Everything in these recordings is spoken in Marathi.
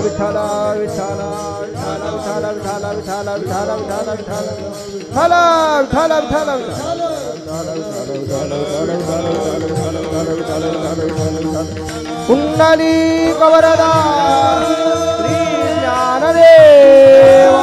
विठ्ठल विठ्ठल विठ्ठल विठ्ठल विठ्ठल विठ्ठल विठ्ठल विठ्ठल कुंडली कवरदा श्री ज्ञानदेव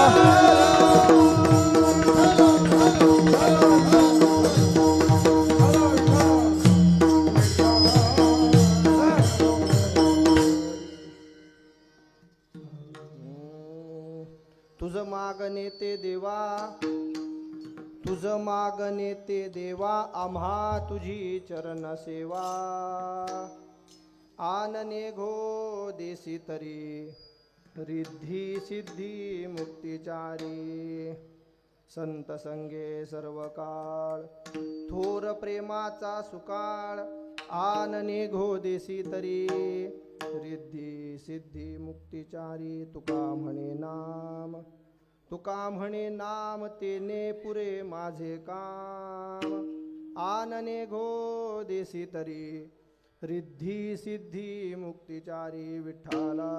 तुझ मागणे ते देवा तुझ मागणे ते देवा आम्हा तुझी चरण सेवा आनने घो देसी तरी रिद्धी सिद्धी मुक्तिचारी संत संगे सर्व काळ थोर प्रेमाचा सुकाळ आनने घो देसी तरी रिद्धी सिद्धी मुक्तिचारी तुका म्हणे नाम तेने पुरे माझे काम आनने घो देसी तरी रिद्धी सिद्धी मुक्तिचारी विठ्ठला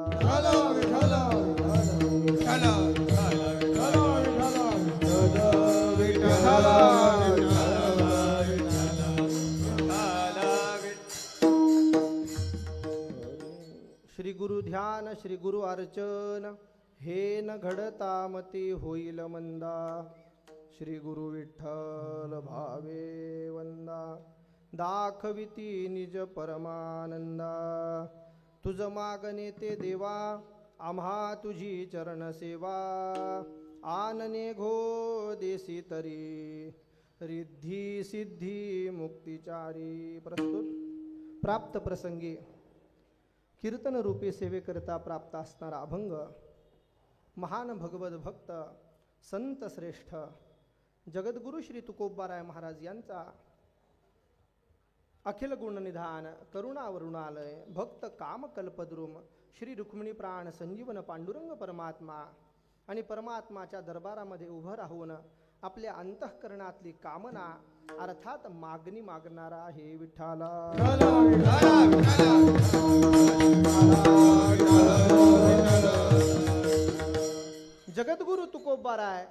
श्री गुरु ध्यान श्री गुरु अर्चन हे न घडता मती होईल मंदा श्री गुरु विठ्ठल भावे वंदा दाखविती निज परमानंदा तुझ मागणे ते देवा आम्हा तुझी चरण सेवा आनने घो देसी तरी रिद्धी सिद्धी मुक्तिचारी प्रस्तुत प्राप्त प्रसंगी कीर्तन रूपी सेवेकरिता प्राप्त असणारा अभंग महान भगवत भक्त संत श्रेष्ठ जगद्गुरु श्री तुकोबाराय महाराज यांचा अखिल गुणनिधान करुणावरुणालय भक्त कामकल्पद्रुम श्री रुक्मिणी प्राण संजीवन पांडुरंग परमात्मा आणि परमात्माच्या दरबारामध्ये उभं राहून आपल्या अंतःकरणातली कामना अर्थात मागणी मागणारा आहे विठ्ठला जगद्गुरु तुकोबाराय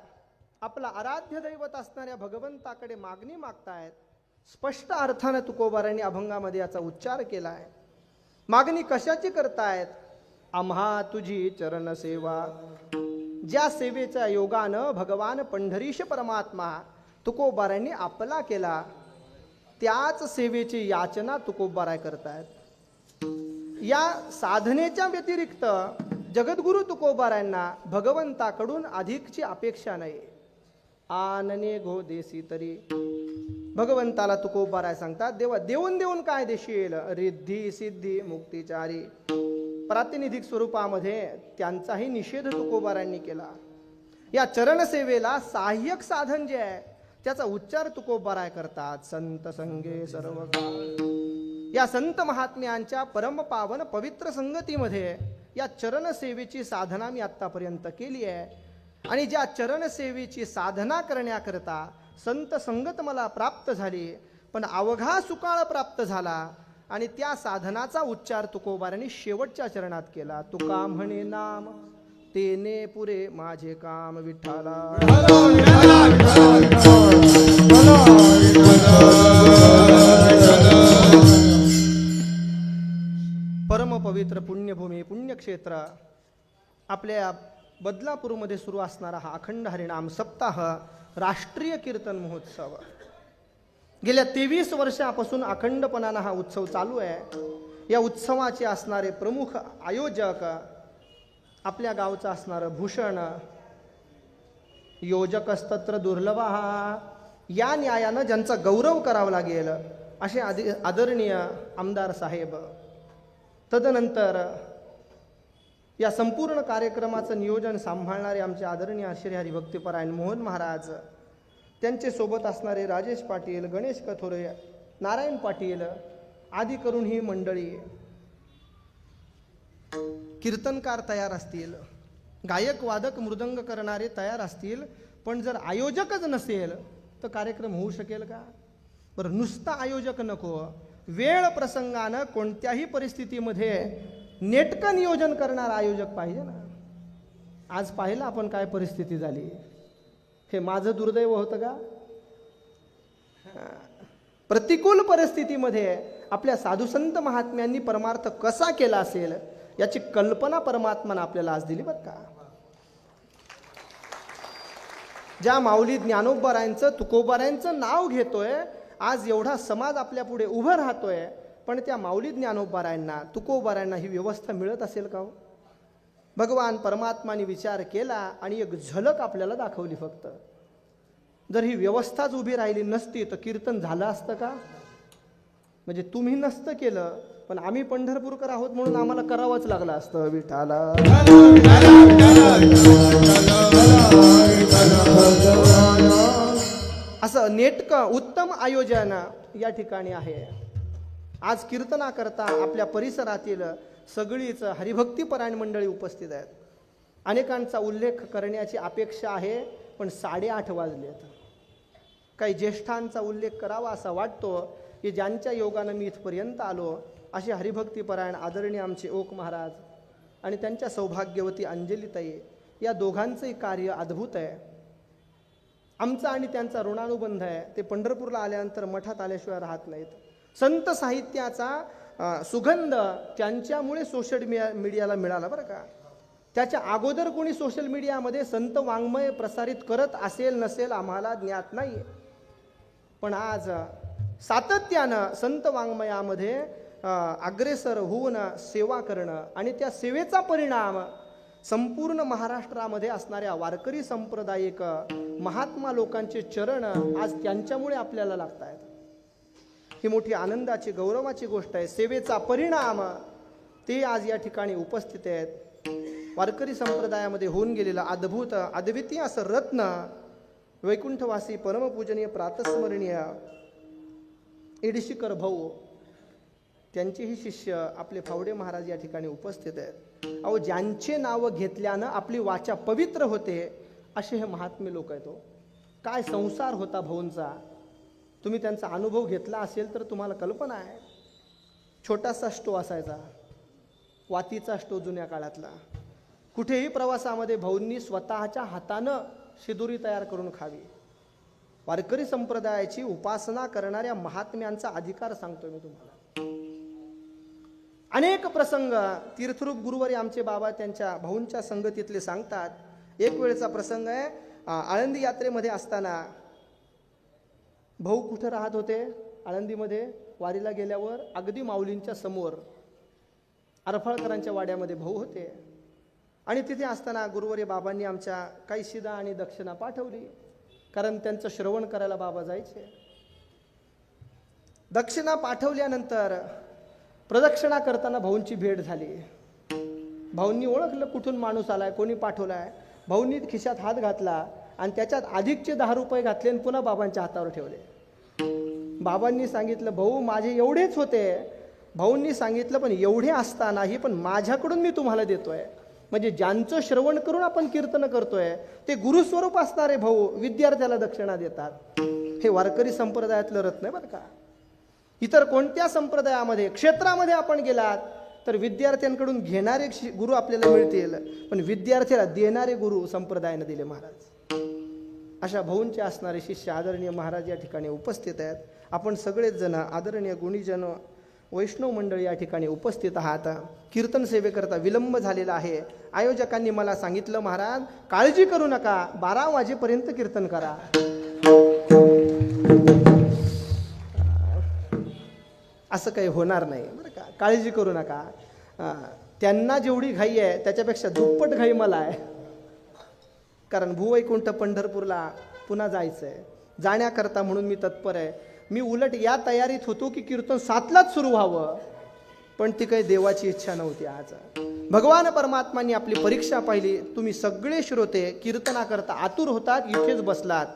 आपला आराध्य दैवत असणाऱ्या भगवंताकडे मागणी मागतायत. स्पष्ट अर्थाने तुकोबारांनी अभंगामध्ये याचा उच्चार केलाय. मागणी कशाची करतायत? आम्हा तुझी चरण सेवा. ज्या सेवेच्या योगानं भगवान पंढरीश परमात्मा तुकोबारांनी आपला केला त्याच सेवेची याचना तुकोबाराय करतायत. या साधनेच्या व्यतिरिक्त जगद्गुरु तुकोबारांना भगवंताकडून अधिकची अपेक्षा नाही. आनने घो देसी तरी भगवंताला तुकोबाराय सांगतात, देवा देऊन देऊन काय देशील? रिद्धी सिद्धी मुक्तिचारी. प्रातिनिधिक स्वरूपामध्ये त्यांचाही निषेध तुकोबारांनी केला. या चरणसेवेला सहाय्यक साधन जे आहे त्याचा उच्चार तुकोबाराय करतात. संत संगे सर्व काळ. या संत महात्म्यांच्या परमपावन पवित्र संगतीमध्ये या चरणसेवेची साधना मी आत्तापर्यंत केली आहे. आणि ज्या चरणसेवेची साधना करण्याकरता संत संगत मला प्राप्त झाली, पण अवघा सुकाळ प्राप्त झाला. आणि त्या साधनाचा उच्चार तुकोबारांनी शेवटच्या चरणात केला. तुका म्हणे नाम तेने पुरे माझे काम. विठ्ठला परम पवित्र पुण्यभूमी पुण्यक्षेत्र आपल्या बदलापूरमध्ये सुरू असणारा हा अखंड हरिनाम सप्ताह राष्ट्रीय कीर्तन महोत्सव गेल्या 23 वर्षापासून अखंडपणाने हा उत्सव चालू आहे. या उत्सवाचे असणारे प्रमुख आयोजक आपल्या गावचा असणारं भूषण, योजकस्तत्र दुर्लभ. या न्यायानं ज्यांचा गौरव करावा लागेल असे आदरणीय आमदार साहेब. तदनंतर या संपूर्ण कार्यक्रमाचं नियोजन सांभाळणारे आमचे आदरणीय श्री हरिभक्तीपरायण मोहन महाराज, त्यांचे सोबत असणारे राजेश पाटील, गणेश कथोरे, नारायण पाटील आदी करून ही मंडळी. कीर्तनकार तयार असतील, गायक वादक मृदंग करणारे तयार असतील, पण जर आयोजकच नसेल तर कार्यक्रम होऊ शकेल का? बरं, नुसता आयोजक नको, वेळ प्रसंगानं कोणत्याही परिस्थितीमध्ये नेटकं नियोजन करणारा आयोजक पाहिजे ना. आज पाहिलं आपण काय परिस्थिती झाली. हे माझं दुर्दैव होतं का? प्रतिकूल परिस्थितीमध्ये आपल्या साधुसंत महात्म्यांनी परमार्थ कसा केला असेल याची कल्पना परमात्मानं आपल्याला आज दिली बरं का. ज्या माऊली ज्ञानोबारायांचं तुकोबारायांचं नाव घेतोय, आज एवढा समाज आपल्या पुढे उभं राहतोय, पण त्या माऊली ज्ञानोबारायांना तुकोबारायांना ही व्यवस्था मिळत असेल का हो? भगवान परमात्माने विचार केला आणि एक झलक आपल्याला दाखवली फक्त. जर ही व्यवस्थाच उभी राहिली नसती तर कीर्तन झालं असतं का? म्हणजे तुम्ही नसतं केलं, पण आम्ही पंढरपूरकर आहोत म्हणून आम्हाला करावंच लागलं असतं. विठाला असं नेटकं उत्तम आयोजन या ठिकाणी आहे. आज कीर्तनाकरता आपल्या परिसरातील सगळीच हरिभक्तीपरायण मंडळी उपस्थित आहेत. अनेकांचा उल्लेख करण्याची अपेक्षा आहे, पण 8:30 वाजलेत. काही ज्येष्ठांचा उल्लेख करावा असा वाटतो की ज्यांच्या योगानं मी इथपर्यंत आलो, असे हरिभक्तीपरायण आदरणीय आमचे ओक महाराज आणि त्यांच्या सौभाग्यवती अंजलीताई, या दोघांचंही कार्य अद्भुत आहे. आमचा आणि त्यांचा ऋणानुबंध आहे. ते पंढरपूरला आल्यानंतर मठात आल्याशिवाय राहत नाहीत. संत साहित्याचा सुगंध त्यांच्यामुळे सोशल मीडियाला मिळाला बरं का. त्याच्या अगोदर कोणी सोशल मीडियामध्ये संत वाङ्मय प्रसारित करत असेल नसेल आम्हाला ज्ञात नाही, पण आज सातत्यानं संत वाङ्मयामध्ये अग्रेसर होऊन सेवा करणं आणि त्या सेवेचा परिणाम संपूर्ण महाराष्ट्रामध्ये असणाऱ्या वारकरी संप्रदायिक महात्मा लोकांचे चरण आज त्यांच्यामुळे आपल्याला लागत आहेत. ही मोठी आनंदाची गौरवाची गोष्ट आहे. सेवेचा परिणाम ते आज या ठिकाणी उपस्थित आहेत. वारकरी संप्रदायामध्ये होऊन गेलेला अद्भुत अद्वितीय असं रत्न वैकुंठवासी परमपूजनीय प्रातस्मरणीय इडशीकर भाऊ, त्यांचेही शिष्य आपले फावडे महाराज या ठिकाणी उपस्थित आहेत. अहो, ज्यांचे नाव घेतल्यानं आपली वाचा पवित्र होते असे हे महात्मे लोक आहेत. काय संसार होता भाऊंचा, तुम्ही त्यांचा अनुभव घेतला असेल तर तुम्हाला कल्पना आहे. छोटासा स्टो असायचा, वातीचा स्टो जुन्या काळातला. कुठेही प्रवासामध्ये भाऊंनी स्वतःच्या हातानं शिदुरी तयार करून खावी. वारकरी संप्रदायाची उपासना करणाऱ्या महात्म्यांचा अधिकार सांगतोय मी तुम्हाला. अनेक प्रसंग तीर्थरूप गुरुवारी आमचे बाबा त्यांच्या भाऊंच्या संगतीतले सांगतात. एक वेळचा प्रसंग आहे, आळंदी यात्रेमध्ये असताना भाऊ कुठे राहत होते? आळंदीमध्ये वारीला गेल्यावर अगदी माऊलींच्या समोर अरफळकरांच्या वाड्यामध्ये भाऊ होते. आणि तिथे असताना गुरुवारी बाबांनी आमच्या काही शिदा आणि दक्षिणा पाठवली, कारण त्यांचं श्रवण करायला बाबा जायचे. दक्षिणा पाठवल्यानंतर प्रदक्षिणा करताना भाऊंची भेट झाली. भाऊंनी ओळखलं कुठून माणूस आलाय, कोणी पाठवलाय. भाऊंनी खिशात हात घातला आणि त्याच्यात अधिकचे 10 रुपये घातले आणि पुन्हा बाबांच्या हातावर ठेवले. बाबांनी सांगितलं, भाऊ माझे एवढेच होते. भाऊंनी सांगितलं, पण एवढे असतानाही पण माझ्याकडून मी तुम्हाला देतोय. म्हणजे ज्यांचं श्रवण करून आपण कीर्तन करतोय ते गुरुस्वरूप असणारे भाऊ विद्यार्थ्याला दक्षिणा देतात. हे वारकरी संप्रदायातलं रत्न आहे बरं का. इतर कोणत्या संप्रदायामध्ये क्षेत्रामध्ये आपण गेलात तर विद्यार्थ्यांकडून घेणारे गुरु आपल्याला मिळतील, पण विद्यार्थ्याला देणारे गुरु संप्रदायाने दिले महाराज. अशा भाऊंचे असणारे शिष्य आदरणीय महाराज या ठिकाणी उपस्थित आहेत. आपण सगळेच जण आदरणीय गुणीजन वैष्णव मंडळी या ठिकाणी उपस्थित आहात. कीर्तन सेवेकरता विलंब झालेला आहे. आयोजकांनी मला सांगितलं, महाराज काळजी करू नका, 12 वाजेपर्यंत कीर्तन करा. असं काही होणार नाही बरं का, काळजी करू नका. त्यांना जेवढी घाई आहे त्याच्यापेक्षा दुप्पट घाई मला आहे, कारण भूवैकुंठ पंढरपूरला पुन्हा जायचं आहे. जाण्याकरता म्हणून मी तत्पर आहे. मी उलट या तयारीत होतो की कीर्तन 7लाच सुरू व्हावं, पण ती काही देवाची इच्छा नव्हती. आज भगवान परमात्मांनी आपली परीक्षा पाहिली. तुम्ही सगळे श्रोते कीर्तनाकरता आतुर होतात, इथेच बसलात,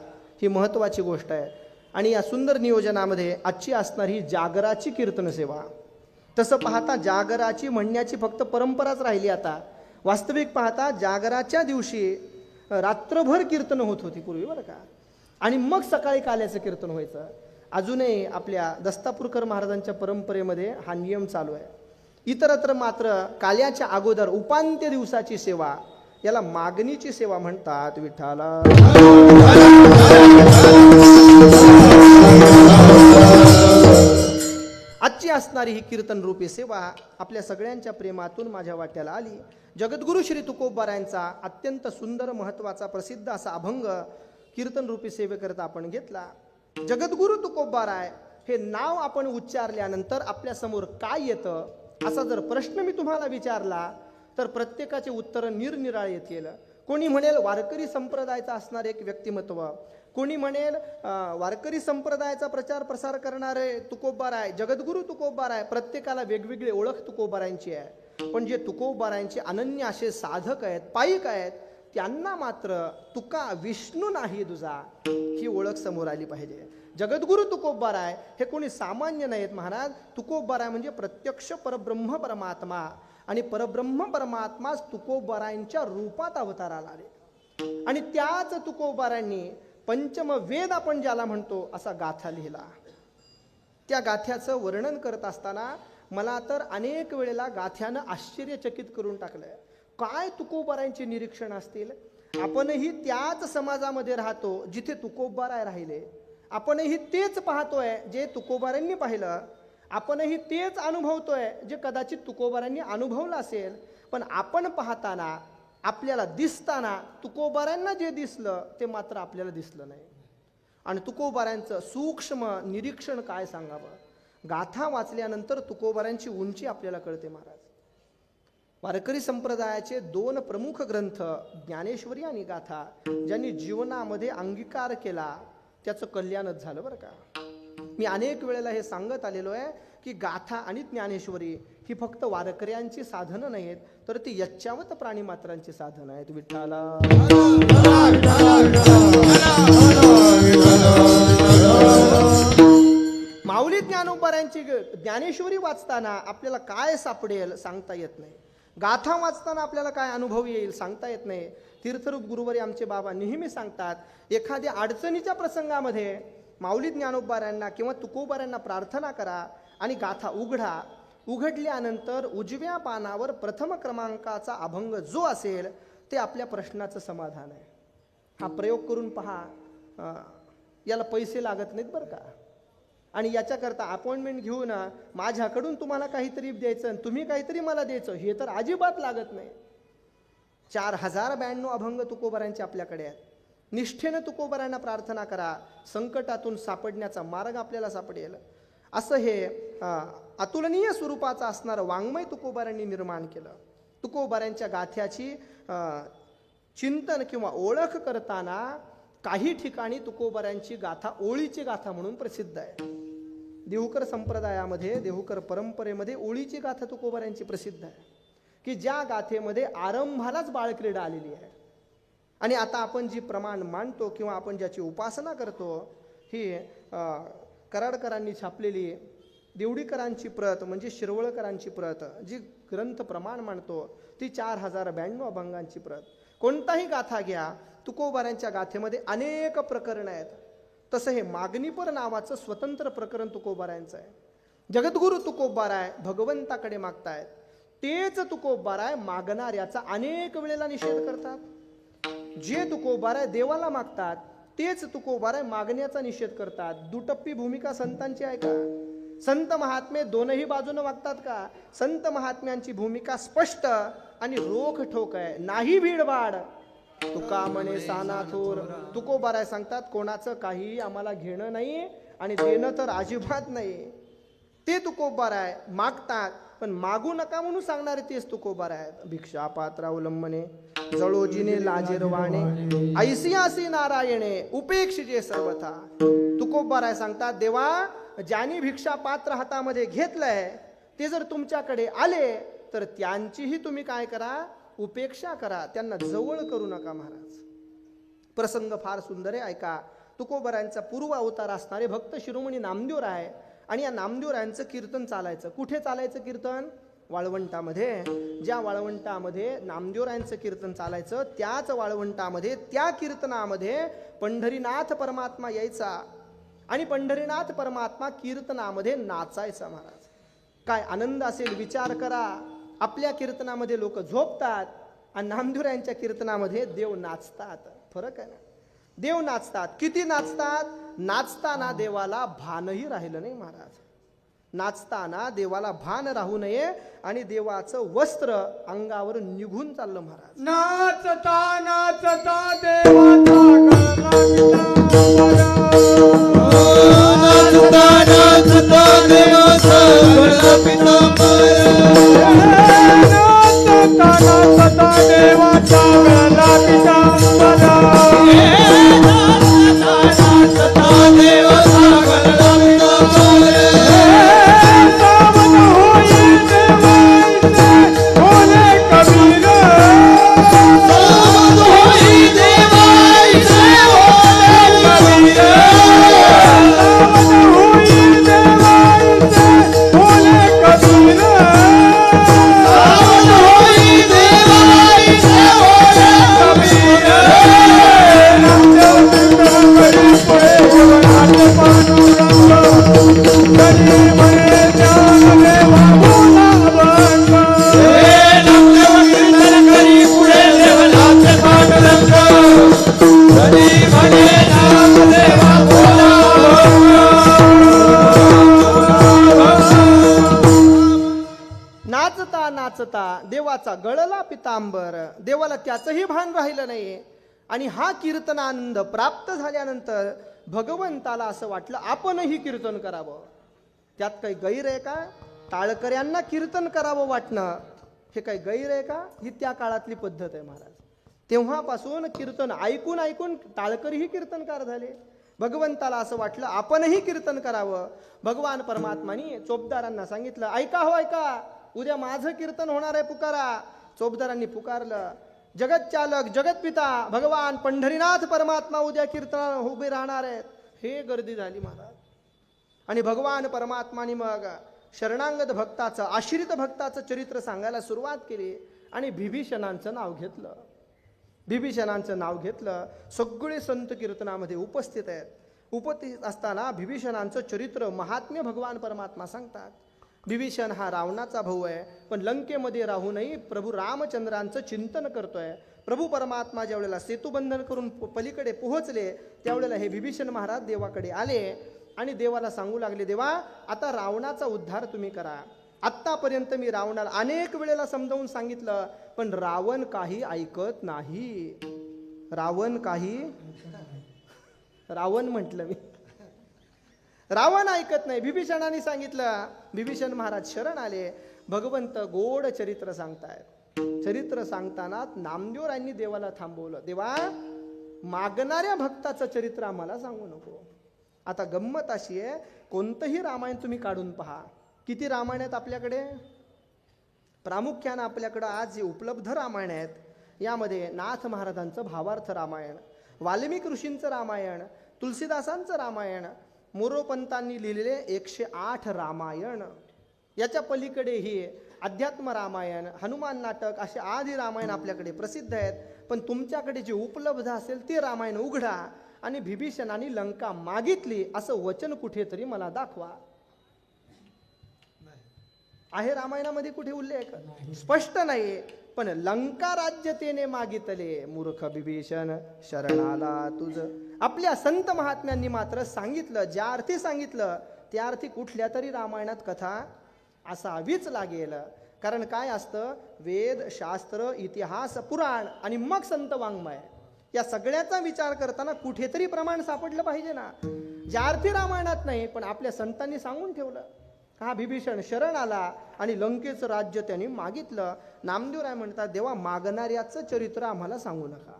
ही महत्त्वाची गोष्ट आहे. आणि या सुंदर नियोजनामध्ये आजची असणार ही जागराची कीर्तन सेवा. तसं पाहता जागराची म्हणण्याची फक्त परंपराच राहिली. आता वास्तविक पाहता जागराच्या दिवशी रात्रभर कीर्तन होत होती पूर्वी बरं का, आणि मग सकाळी काल्याचं कीर्तन व्हायचं. अजूनही आपल्या दस्तापूरकर महाराजांच्या परंपरेमध्ये हा नियम चालू आहे. इतरत्र मात्र काल्याच्या अगोदर उपांत्य दिवसाची सेवा, याला मागणीची सेवा म्हणतात. विठ्ठला आजची असणारी ही कीर्तन रूपी सेवा आपल्या सगळ्यांच्या प्रेमातून माझ्या वाट्याला आली. जगद्गुरु श्री तुकोबारायांचा अत्यंत सुंदर महत्वाचा प्रसिद्ध असा अभंग कीर्तन रूपी सेवेकरता आपण घेतला. जगद्गुरु तुकोबाराय हे नाव आपण उच्चारल्यानंतर आपल्या समोर काय येतं असा जर प्रश्न मी तुम्हाला विचारला तर प्रत्येकाचे उत्तर निरनिराळे येतील. कोणी म्हणेल वारकरी संप्रदायाचा असणारे एक व्यक्तिमत्व, कोणी म्हणेल वारकरी संप्रदायाचा प्रचार प्रसार करणारे तुकोबाराय, जगद्गुरु तुकोबाराय. प्रत्येकाला वेगवेगळी ओळख तुकोबारायांची आहे. पण जे तुकोबारायांचे अनन्य असे साधक आहेत, पाईक आहेत, त्यांना मात्र तुका विष्णू नाही तुझा ही ओळख समोर आली पाहिजे. जगद्गुरु तुकोबाराय हे कोणी सामान्य नाहीत महाराज. तुकोबाराय म्हणजे प्रत्यक्ष परब्रह्म परमात्मा, आणि परब्रह्म परमात्मा तुकोबारायांच्या रूपात अवताराला आले. आणि त्याच तुकोबारायांनी पंचम वेद आपण ज्याला म्हणतो असा गाथा लिहिला. त्या गाथ्याचं वर्णन करत असताना मला तर अनेक वेळेला गाथ्यानं आश्चर्यचकित करून टाकलंय. काय तुकोबारायांचे निरीक्षण असतील. आपणही त्याच समाजामध्ये राहतो जिथे तुकोबाराय राहिले. आपणही तेच पाहतोय जे तुकोबारायांनी पाहिलं. आपणही तेच अनुभवतोय जे कदाचित तुकोबारायांनी अनुभवलं असेल. पण आपण पाहताना, आपल्याला दिसताना तुकोबारायांना जे दिसलं ते मात्र आपल्याला दिसलं नाही. आणि तुकोबारायांचं सूक्ष्म निरीक्षण काय सांगावं. गाथा वाचल्यानंतर तुकोबारायांची उंची आपल्याला कळते महाराज. वारकरी संप्रदायाचे दोन प्रमुख ग्रंथ ज्ञानेश्वरी आणि गाथा ज्यांनी जीवनामध्ये अंगीकार केला त्याचं कल्याणच झालं बरं का. मी अनेक वेळेला हे सांगत आलेलो आहे की गाथा आणि ज्ञानेश्वरी ही फक्त वारकऱ्यांची साधनं नाहीत, तर ती यच्चावत प्राणीमात्रांची साधनं आहेत. विठ्ठला माऊली ज्ञानोबारायांची ज्ञानेश्वरी वाचताना आपल्याला काय सापडेल सांगता येत नाही. गाथा वाचताना आपल्याला काय अनुभव येईल सांगता येत नाही. तीर्थरूप गुरुवारी आमचे बाबा नेहमी सांगतात, एखाद्या अडचणीच्या प्रसंगामध्ये माऊली ज्ञानोबारायांना किंवा तुकोबारायांना प्रार्थना करा आणि गाथा उघडा. उघडल्यानंतर उजव्या पानावर प्रथम क्रमांकाचा अभंग जो असेल ते आपल्या प्रश्नाचं समाधान आहे. हा प्रयोग करून पहा. याला पैसे लागत नाहीत बरं का. आणि याच्याकरता अपॉइंटमेंट घेऊन माझ्याकडून तुम्हाला काहीतरी द्यायचं आणि तुम्ही काहीतरी मला द्यायचं हे तर अजिबात लागत नाही. 4092 अभंग तुकोबारायांचे आपल्याकडे आहेत. निष्ठेनं तुकोबारायांना प्रार्थना करा. संकटातून सापडण्याचा मार्ग आपल्याला सापडेल. असं हे अतुलनीय स्वरूपाचं असणारं वाङ्मय तुकोबारायांनी निर्माण केलं. तुकोबारायांच्या गाथ्याची चिंतन किंवा ओळख करताना काही ठिकाणी तुकोबारायांची गाथा ओळीची गाथा म्हणून प्रसिद्ध आहे. देहूकर संप्रदायामध्ये, देहूकर परंपरेमध्ये ओळीची गाथा तुकोबारायांची प्रसिद्ध आहे की ज्या गाथेमध्ये आरंभालाच बाळक्रीडा आलेली आहे. आणि आता आपण जी प्रमाण मांडतो किंवा आपण ज्याची उपासना करतो ही कराडकरांनी छापलेली देवडीकरांची प्रत म्हणजे शिरवळकरांची प्रत, जी ग्रंथ प्रमाण मांडतो ती 4092 अभंगांची प्रत. कोणताही गाथा घ्या, तुकोबारायांच्या गाथेमध्ये अनेक प्रकरण आहेत. तसं हे मागणीपर नावाचं स्वतंत्र प्रकरण तुकोबारायांचं आहे. जगद्गुरु तुकोबाराय भगवंताकडे मागतायत. तेच तुकोबाराय मागणाऱ्याचा अनेक वेळेला निषेध करतात. जे तुकोबाराय देवाला मागतात तेच तुकोबाराय मागण्याचा निषेध करतात. दुटप्पी भूमिका संतांची आहे का? संत महात्मे दोनही बाजूने वागतात का? संत महात्म्यांची भूमिका स्पष्ट आणि रोखठोक आहे. नाही भीडभाड. तुका म्हणे सानाथोर. तुकोबाराय सांगतात कोणाचं काही आम्हाला घेणं नाही आणि देणं तर अजिबात नाही. ते तुकोबाराय मागतात पण मागू नका म्हणून सांगणारे तेच तुकोबाराय. भिक्षा पात्र अवलंबने जळोजीने लाजीरवाणे ऐसी आसी नारायणे उपेक्षिजे सर्वथा. तुकोबाराय सांगतात देवा ज्यांनी भिक्षा पात्र हातामध्ये घेतलंय ते जर तुमच्याकडे आले तर त्यांचीही तुम्ही काय करा, उपेक्षा करा, त्यांना जवळ करू नका. महाराज प्रसंग फार सुंदर आहे, ऐका. तुकोबारायांचा पूर्व अवतार असणारे भक्त शिरोमणी नामदेवराय आणि या नामदेवरायांचं कीर्तन चालायचं. कुठे चालायचं कीर्तन? वाळवंटामध्ये. ज्या वाळवंटामध्ये नामदेवरायांचं कीर्तन चालायचं त्याच वाळवंटामध्ये त्या कीर्तनामध्ये पंढरीनाथ परमात्मा यायचा आणि पंढरीनाथ परमात्मा कीर्तनामध्ये नाचायचा. महाराज काय आनंद असेल विचार करा. आपल्या कीर्तनामध्ये लोक झोपतात आणि नामदेवरायांच्या कीर्तनामध्ये देव नाचतात. फरक आहे ना. देव नाचतात. किती नाचतात? नाचताना देवाला भानही राहिलं नाही महाराज. नाचताना देवाला भान राहू नये आणि देवाचं वस्त्र अंगावर निघून चाललं महाराज. नाचता नाचता देवाचा नाचता नाचता देवाचा गळा पितांबर. नाचता नाचता देवाचा गळा पितांबर. नाचता देवाचा गळा पितांबर. सावन होई देवाचे भोले कबीर. सावन होई देवाचे भोले कबीर. सावन होई देवाचे भोले कबीर. सावन होई देवाचे भोले कबीर. नामदेव कीर्तन करी पुढे जीवनाचे पांडुरंग. कधी म्हणे ज्ञानदेवा भोला अभंग. नामदेव कीर्तन करी पुढे देवनाचे पांडुरंग. कधी म्हणे नामदेवा भोला नाचता नाचता देवाचा गळला पितांबर. देवाला त्याचंही भान राहिलं नाही. आणि हा कीर्तनानंद प्राप्त झाल्यानंतर भगवंताला असं वाटलं आपणही कीर्तन करावं. त्यात काही गैर आहे का? टाळकऱ्यांना कीर्तन करावं वाटणं हे काही गैर आहे का? ही त्या काळातली पद्धत आहे महाराज. तेव्हापासून कीर्तन ऐकून ऐकून टाळकरीही कीर्तनकार झाले. भगवंताला असं वाटलं आपणही कीर्तन करावं. भगवान परमात्मानी चोपदारांना सांगितलं ऐका हो ऐका, उद्या माझं कीर्तन होणार आहे, पुकारा. चोपदारांनी पुकारलं. जगतचालक जगतपिता भगवान पंढरीनाथ परमात्मा उद्या कीर्तन उभे राहणार आहेत. हे गर्दी झाली महाराज. आणि भगवान परमात्माने मग शरणांगत भक्ताचं आश्रित भक्ताचं चरित्र सांगायला सुरुवात केली आणि बिभीषणांचं नाव घेतलं. बिभीषणांचं नाव घेतलं. सगळे संत कीर्तनामध्ये उपस्थित आहेत. उपस्थित असताना बिभीषणांचं चरित्र महात्म्य भगवान परमात्मा सांगतात. बिभीषण हा रावणाचा भाऊ आहे, पण लंकेमध्ये राहूनही प्रभू रामचंद्रांचं चिंतन करतोय. प्रभू परमात्मा ज्या वेळेला सेतुबंधन करून पलीकडे पोहोचले त्यावेळेला हे बिभीषण महाराज देवाकडे आले आणि देवाला सांगू लागले, देवा आता रावणाचा उद्धार तुम्ही करा. आत्तापर्यंत मी रावणाला अनेक वेळेला समजावून सांगितलं, पण रावण काही ऐकत नाही. रावण म्हटलं मी, रावण ऐकत नाही. बिभीषणाने सांगितलं. बिभीषण महाराज शरण आले. भगवंत गोड चरित्र सांगतायत. चरित्र सांगताना नामदेवरायांनी देवाला थांबवलं. देवा मागणाऱ्या भक्ताचं चरित्र आम्हाला सांगू नको. आता गंमत अशी आहे, कोणतंही रामायण तुम्ही काढून पहा. किती रामायण आहेत आपल्याकडे? प्रामुख्यानं आपल्याकडं आज जे उपलब्ध रामायण आहेत यामध्ये नाथ महाराजांचं भावार्थ रामायण, वाल्मिक ऋषींचं रामायण, तुलसीदासांचं रामायण, मोरोपंतांनी लिहिलेले 108 रामायण, याच्या पलीकडे ही अध्यात्म रामायण, हनुमान नाटक असे आदी रामायण आपल्याकडे प्रसिद्ध आहेत. पण तुमच्याकडे जे उपलब्ध असेल ते रामायण उघडा आणि बिभीषणाने लंका मागितली असं वचन कुठेतरी मला दाखवा. आहे रामायणामध्ये कुठे उल्लेख? स्पष्ट नाही. पण लंका राज्य तेने मागितले, मूर्ख बिभीषण शरणाला तुझ. आपल्या संत महात्म्यांनी मात्र सांगितलं, ज्या अर्थी सांगितलं त्या अर्थी कुठल्या तरी रामायणात कथा असावीच लागेल. कारण काय असतं, वेद शास्त्र इतिहास पुराण आणि मग संत वाङ्मय या सगळ्याचा विचार करताना कुठेतरी प्रमाण सापडलं पाहिजे ना. ज्या अर्थी रामायणात नाही पण आपल्या संतांनी सांगून ठेवलं. हा बिभीषण शरण आला आणि लंकेचं राज्य त्यांनी मागितलं. नामदेवराय म्हणतात, देवा मागणाऱ्याचं चरित्र आम्हाला सांगू नका.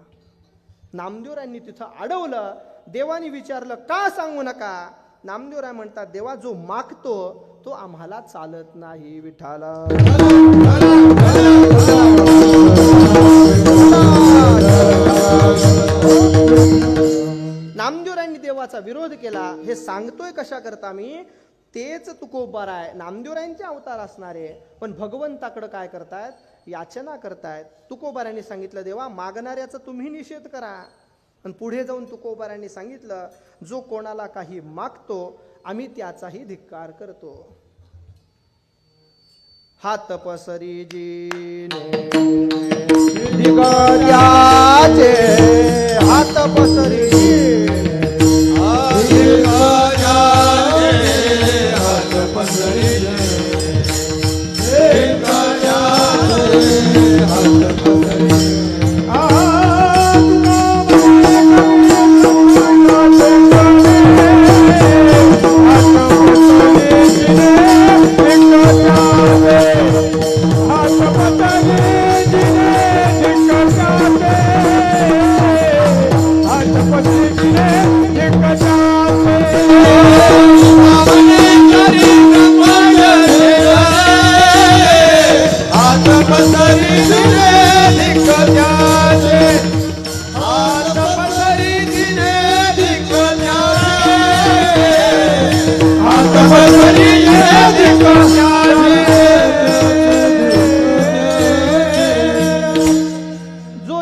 नामदेवरायांनी तिथं अडवलं. देवानी विचारलं का सांगू नका? नामदेवराय म्हणतात, देवा जो मागतो तो आम्हाला चालत नाही. विठाला नामदेवरायांनी देवाचा विरोध केला. हे सांगतोय कशा करता मी? तेच तुकोबार आहे, नामदेवरायांचे अवतार असणारे, पण भगवंताकडे काय करतायत? याचना करतायत. तुकोबारांनी सांगितलं, देवा मागणाऱ्याचा तुम्ही निषेध करा. आणि पुढे जाऊन तुकोबारांनी सांगितलं, जो कोणाला काही मागतो आम्ही त्याचाही धिक्कार करतो. हात पसरी जिने दिगत्याचे हात पसरी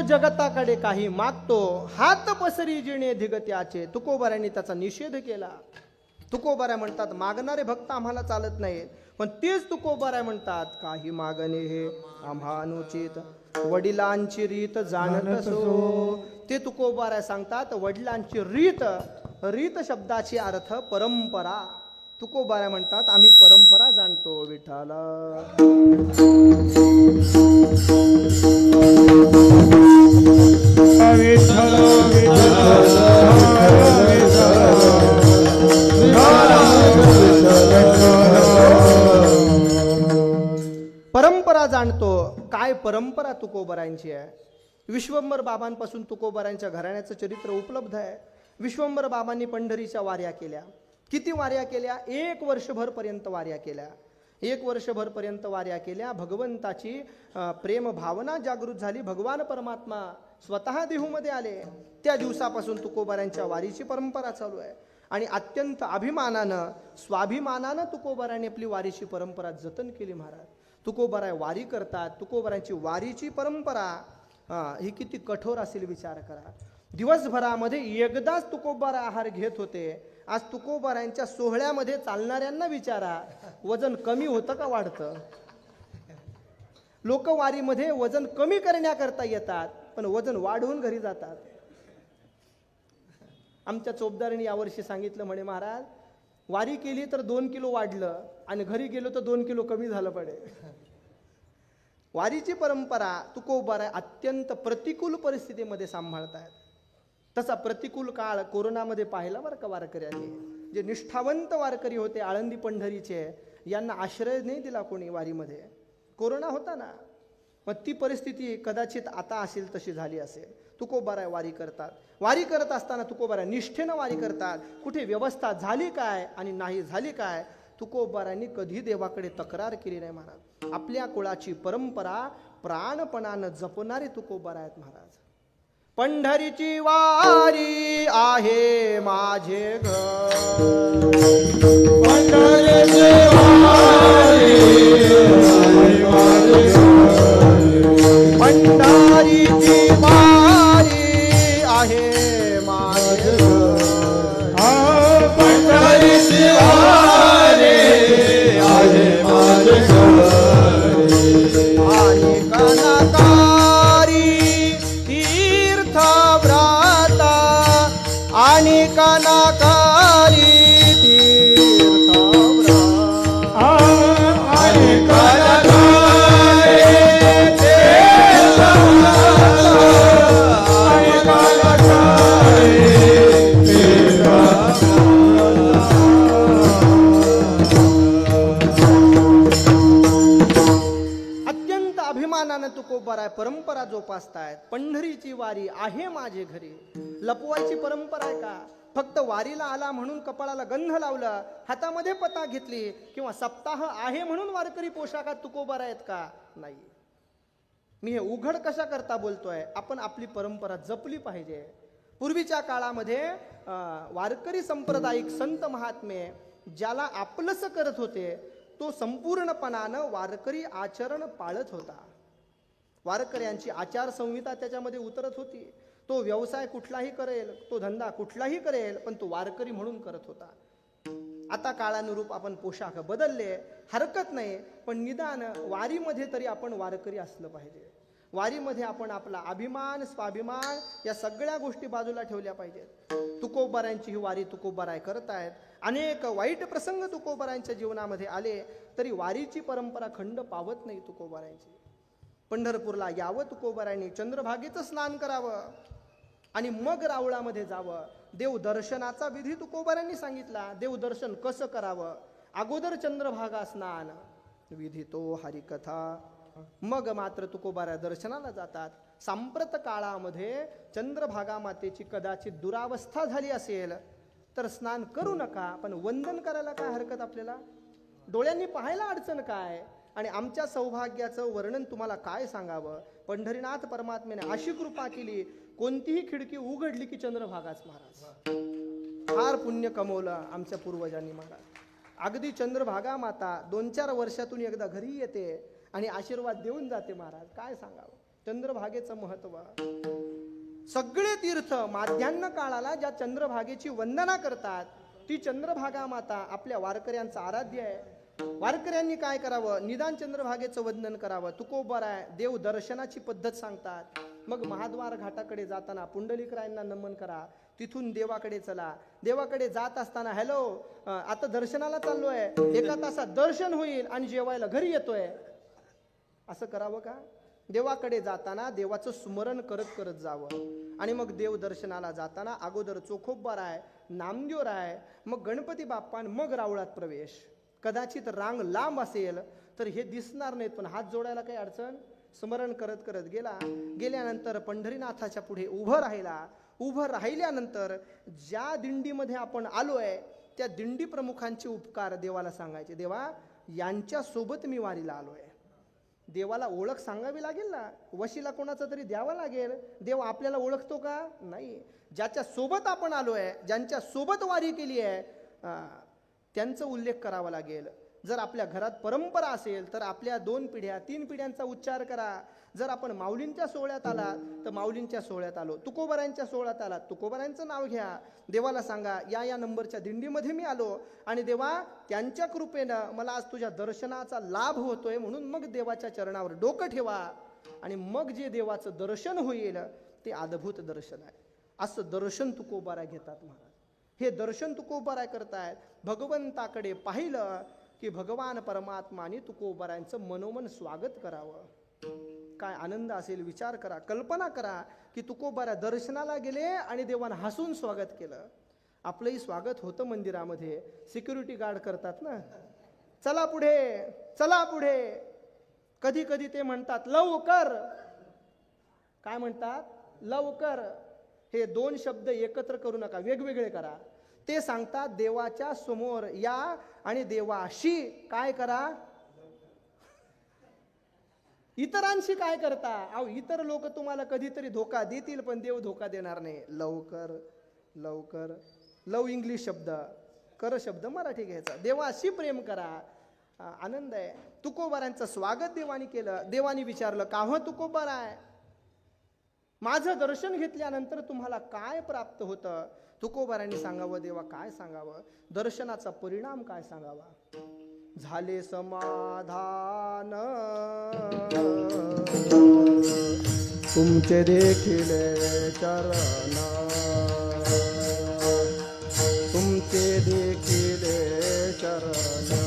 जगताकडे काही मागतो हात पसरी जिणे धिगत्याचे. तुकोबाऱ्यांनी त्याचा निषेध केला. तुकोबाऱ्या म्हणतात मागणारे भक्त आम्हाला चालत नाहीत, पण तेच तुकोबाऱ्या म्हणतात काही मागणे हे आम्हा अनुचित. वडिलांची रीत जाणत असो. ते तुकोबाऱ्या सांगतात वडिलांची रीत. रीत शब्दाची अर्थ परंपरा. तुकोबाऱ्या म्हणतात आम्ही परंपरा जाणतो विठाला. परंपरा जाणतो. काय परंपरा तुकोबारांची आहे. विश्वंभर बाबांपासून तुकोबारांच्या घराण्याचं चरित्र उपलब्ध आहे. विश्वंभर बाबांनी पंढरीच्या वाऱ्या केल्या. किती वाऱ्या केल्या? 1 वर्षभर पर्यंत वाऱ्या केल्या. 1 वर्षभर पर्यंत वाऱ्या केल्या. भगवंताची प्रेम भावना जागृत झाली. भगवान परमात्मा स्वतः देहूमध्ये आले. त्या दिवसापासून तुकोबारांच्या वारीची परंपरा चालू आहे. आणि अत्यंत अभिमानानं स्वाभिमानानं तुकोबारांनी आपली वारीची परंपरा जतन केली. महाराज तुकोबाराय वारी करतात. तुकोबारांची वारीची परंपरा ही किती कठोर असेल विचार करा. दिवसभरामध्ये एकदाच तुकोबारा आहार घेत होते. आज तुकोबारांच्या सोहळ्यामध्ये चालणाऱ्यांना विचारा वजन कमी होतं का वाढतं? लोक वारीमध्ये वजन कमी करण्याकरता येतात, पण वजन वाढवून घरी जातात. आमच्या चोपदारांनी यावर्षी सांगितलं म्हणे महाराज वारी केली तर 2 किलो वाढलं आणि घरी गेलो तर 2 किलो कमी झालं पडे. वारीची परंपरा तुकोबारा अत्यंत प्रतिकूल परिस्थितीमध्ये सांभाळतायत. तसा प्रतिकूल काळ कोरोनामध्ये पाहिला बरं का वारकऱ्यांनी. जे निष्ठावंत वारकरी होते आळंदी पंढरीचे, यांना आश्रय नाही दिला कोणी वारीमध्ये. कोरोना होता ना, मग ती परिस्थिती कदाचित आता असेल तशी झाली असेल. तुकोबारा वारी करतात. वारी करत असताना तुकोबारा निष्ठेनं वारी करतात. कुठे व्यवस्था झाली काय आणि नाही झाली काय तुकोबारांनी कधी देवाकडे तक्रार केली नाही. महाराज आपल्या कुळाची परंपरा प्राणपणानं जपणारे तुकोबारा आहेत. महाराज पंढरीची वारी आहे माझे घर. पंढरीची वारी आहे माझे घर. पंढरीची वारी आहे माझे घर. पंढरीची वारी आहे माझे घर. आणि कनकारी तीर्थ व्रता आणि कनकारी तीर्थ व्रता आणि कनकारी तीर्थ आणि कनकारी तीर्थ. अत्यंत अभिमानानं तुकोबारा परंपरा जोपासतायत. पंढरीची वारी आहे माझे घरी. लपवायची परंपरा आहे का? फक्त वारीला आला म्हणून कपाळाला गंध लावलं, हातामध्ये पता घेतली किंवा सप्ताह आहे म्हणून वारकरी पोशाखात तुकोबारा आहेत का? नाही. मी हे उघड कशा करता बोलतोय? आपण आपली परंपरा जपली पाहिजे. पूर्वीच्या काळामध्ये वारकरी सांप्रदायिक संत महात्मे ज्याला आपलंसं करत होते तो संपूर्णपणानं वारकरी आचरण पाळत होता. वारकऱ्यांची आचारसंहिता त्याच्यामध्ये उतरत होती. तो व्यवसाय कुठलाही करेल, तो धंदा कुठलाही करेल, पण तो वारकरी म्हणून करत होता. आता काळानुरूप आपण पोशाख बदलले, हरकत नाही, पण निदान वारीमध्ये तरी आपण वारकरी असलं पाहिजे. वारीमध्ये आपण आपला अभिमान, स्वाभिमान या सगळ्या गोष्टी बाजूला ठेवल्या पाहिजेत. तुकोबारांची ही वारी तुकोबाराय करत आहेत. अनेक वाईट प्रसंग तुकोबारांच्या जीवनामध्ये आले तरी वारीची परंपरा खंड पावत नाही तुकोबारांची. पंढरपूरला यावं तुकोबारांनी, चंद्रभागेचं स्नान करावं आणि मग रावळामध्ये जावं. देवदर्शनाचा विधी तुकोबारांनी सांगितला. देवदर्शन कसं करावं? अगोदर चंद्रभागा स्नान, विधी तो हरिकथा, मग मात्र तुकोबारा दर्शनाला जातात. सांप्रत काळामध्ये चंद्रभागा मातेची कदाचित दुरावस्था झाली असेल तर स्नान करू नका, पण वंदन करायला काय हरकत आपल्याला? डोळ्यांनी पाहायला अडचण काय? आणि आमच्या सौभाग्याचं वर्णन तुम्हाला काय सांगावं? पंढरीनाथ परमात्म्याने अशी कृपा केली, कोणतीही खिडकी उघडली की चंद्रभागाच महाराज. फार पुण्य कमवलं आमच्या पूर्वजांनी महाराज. अगदी चंद्रभागा माता 2-4 वर्षातून एकदा घरी येते आणि आशीर्वाद देऊन जाते महाराज. काय सांगावं चंद्रभागेचं महत्व. सगळे तीर्थ माध्यान्ह काळाला ज्या चंद्रभागेची वंदना करतात ती चंद्रभागा माता आपल्या वारकऱ्यांचं आराध्य आहे. वारकऱ्यांनी काय करावं? निदान चंद्रभागेचं वंदन करावं. तुकोबाराय देव दर्शनाची पद्धत सांगतात. मग महाद्वार घाटाकडे जाताना पुंडलिकरायांना नमन करा, तिथून देवाकडे चला. देवाकडे जात असताना हॅलो आता दर्शनाला चाललोय, 1 तासात दर्शन होईल आणि जेवायला घरी येतोय, असं करावं का? देवाकडे जाताना देवाचं स्मरण करत करत जावं. आणि मग देव दर्शनाला जाताना अगोदर चोखोबाराय, नामदेवराय, मग गणपती बाप्पा, मग रावळात प्रवेश. कदाचित रांग लांब असेल तर हे दिसणार नाहीत, पण हात जोडायला काही अडचण. स्मरण करत करत गेल्यानंतर पंढरीनाथाच्या पुढे उभं राहिल्यानंतर ज्या दिंडीमध्ये आपण आलोय त्या दिंडी प्रमुखांचे उपकार देवाला सांगायचे. देवा यांच्या सोबत मी वारीला आलोय. देवाला ओळख सांगावी लागेल ना, वशीला कोणाचा तरी द्यावा लागेल. देव आपल्याला ओळखतो का? नाही. ज्याच्या सोबत आपण आलोय, ज्यांच्या सोबत वारी केली आहे त्यांचा उल्लेख करावा लागेल. जर आपल्या घरात परंपरा असेल तर आपल्या 2 पिढ्या 3 पिढ्यांचा उच्चार करा. जर आपण माऊलींच्या सोहळ्यात आलात तर माऊलींच्या सोहळ्यात आलो, तुकोबारांच्या सोहळ्यात आलात तुकोबारांचं नाव घ्या. देवाला सांगा या नंबरच्या दिंडीमध्ये मी आलो आणि देवा त्यांच्या कृपेनं मला आज तुझ्या दर्शनाचा लाभ होतोय, म्हणून मग देवाच्या चरणावर डोकं ठेवा आणि मग जे देवाचं दर्शन होईल ते अद्भुत दर्शन आहे. असं दर्शन तुकोबारा घेतात महाराज. हे दर्शन तुकोबारा करतायत. भगवंताकडे पाहिलं की भगवान परमात्माने तुकोबारांचं मनोमन स्वागत करावं. काय आनंद असेल विचार करा, कल्पना करा की तुकोबारा दर्शनाला गेले आणि देवानं हसून स्वागत केलं. आपलंही स्वागत होतं मंदिरामध्ये, सिक्युरिटी गार्ड करतात ना, चला पुढे चला पुढे. कधी कधी ते म्हणतात लवकर. काय म्हणतात? लवकर. हे 2 शब्द एकत्र करू नका, वेगवेगळे करा. ते सांगतात देवाच्या समोर या आणि देवाशी काय करा. इतरांशी काय करता? अहो इतर लोक तुम्हाला कधीतरी धोका देतील पण देव धोका देणार नाही. लवकर लवकर. लव इंग्लिश शब्द, कर शब्द मराठी घ्यायचा. देवाशी प्रेम करा. आनंद आहे. तुकोबारांचं स्वागत देवानी केलं. देवानी विचारलं का हो तुकोबाराय, माझं दर्शन घेतल्यानंतर तुम्हाला काय प्राप्त होतं? तुकोबारांनी सांगावं. देवा काय सांगावं? दर्शनाचा परिणाम काय सांगावा? झाले समाधान तुमचे देखील चरण, तुमचे देखील चरण.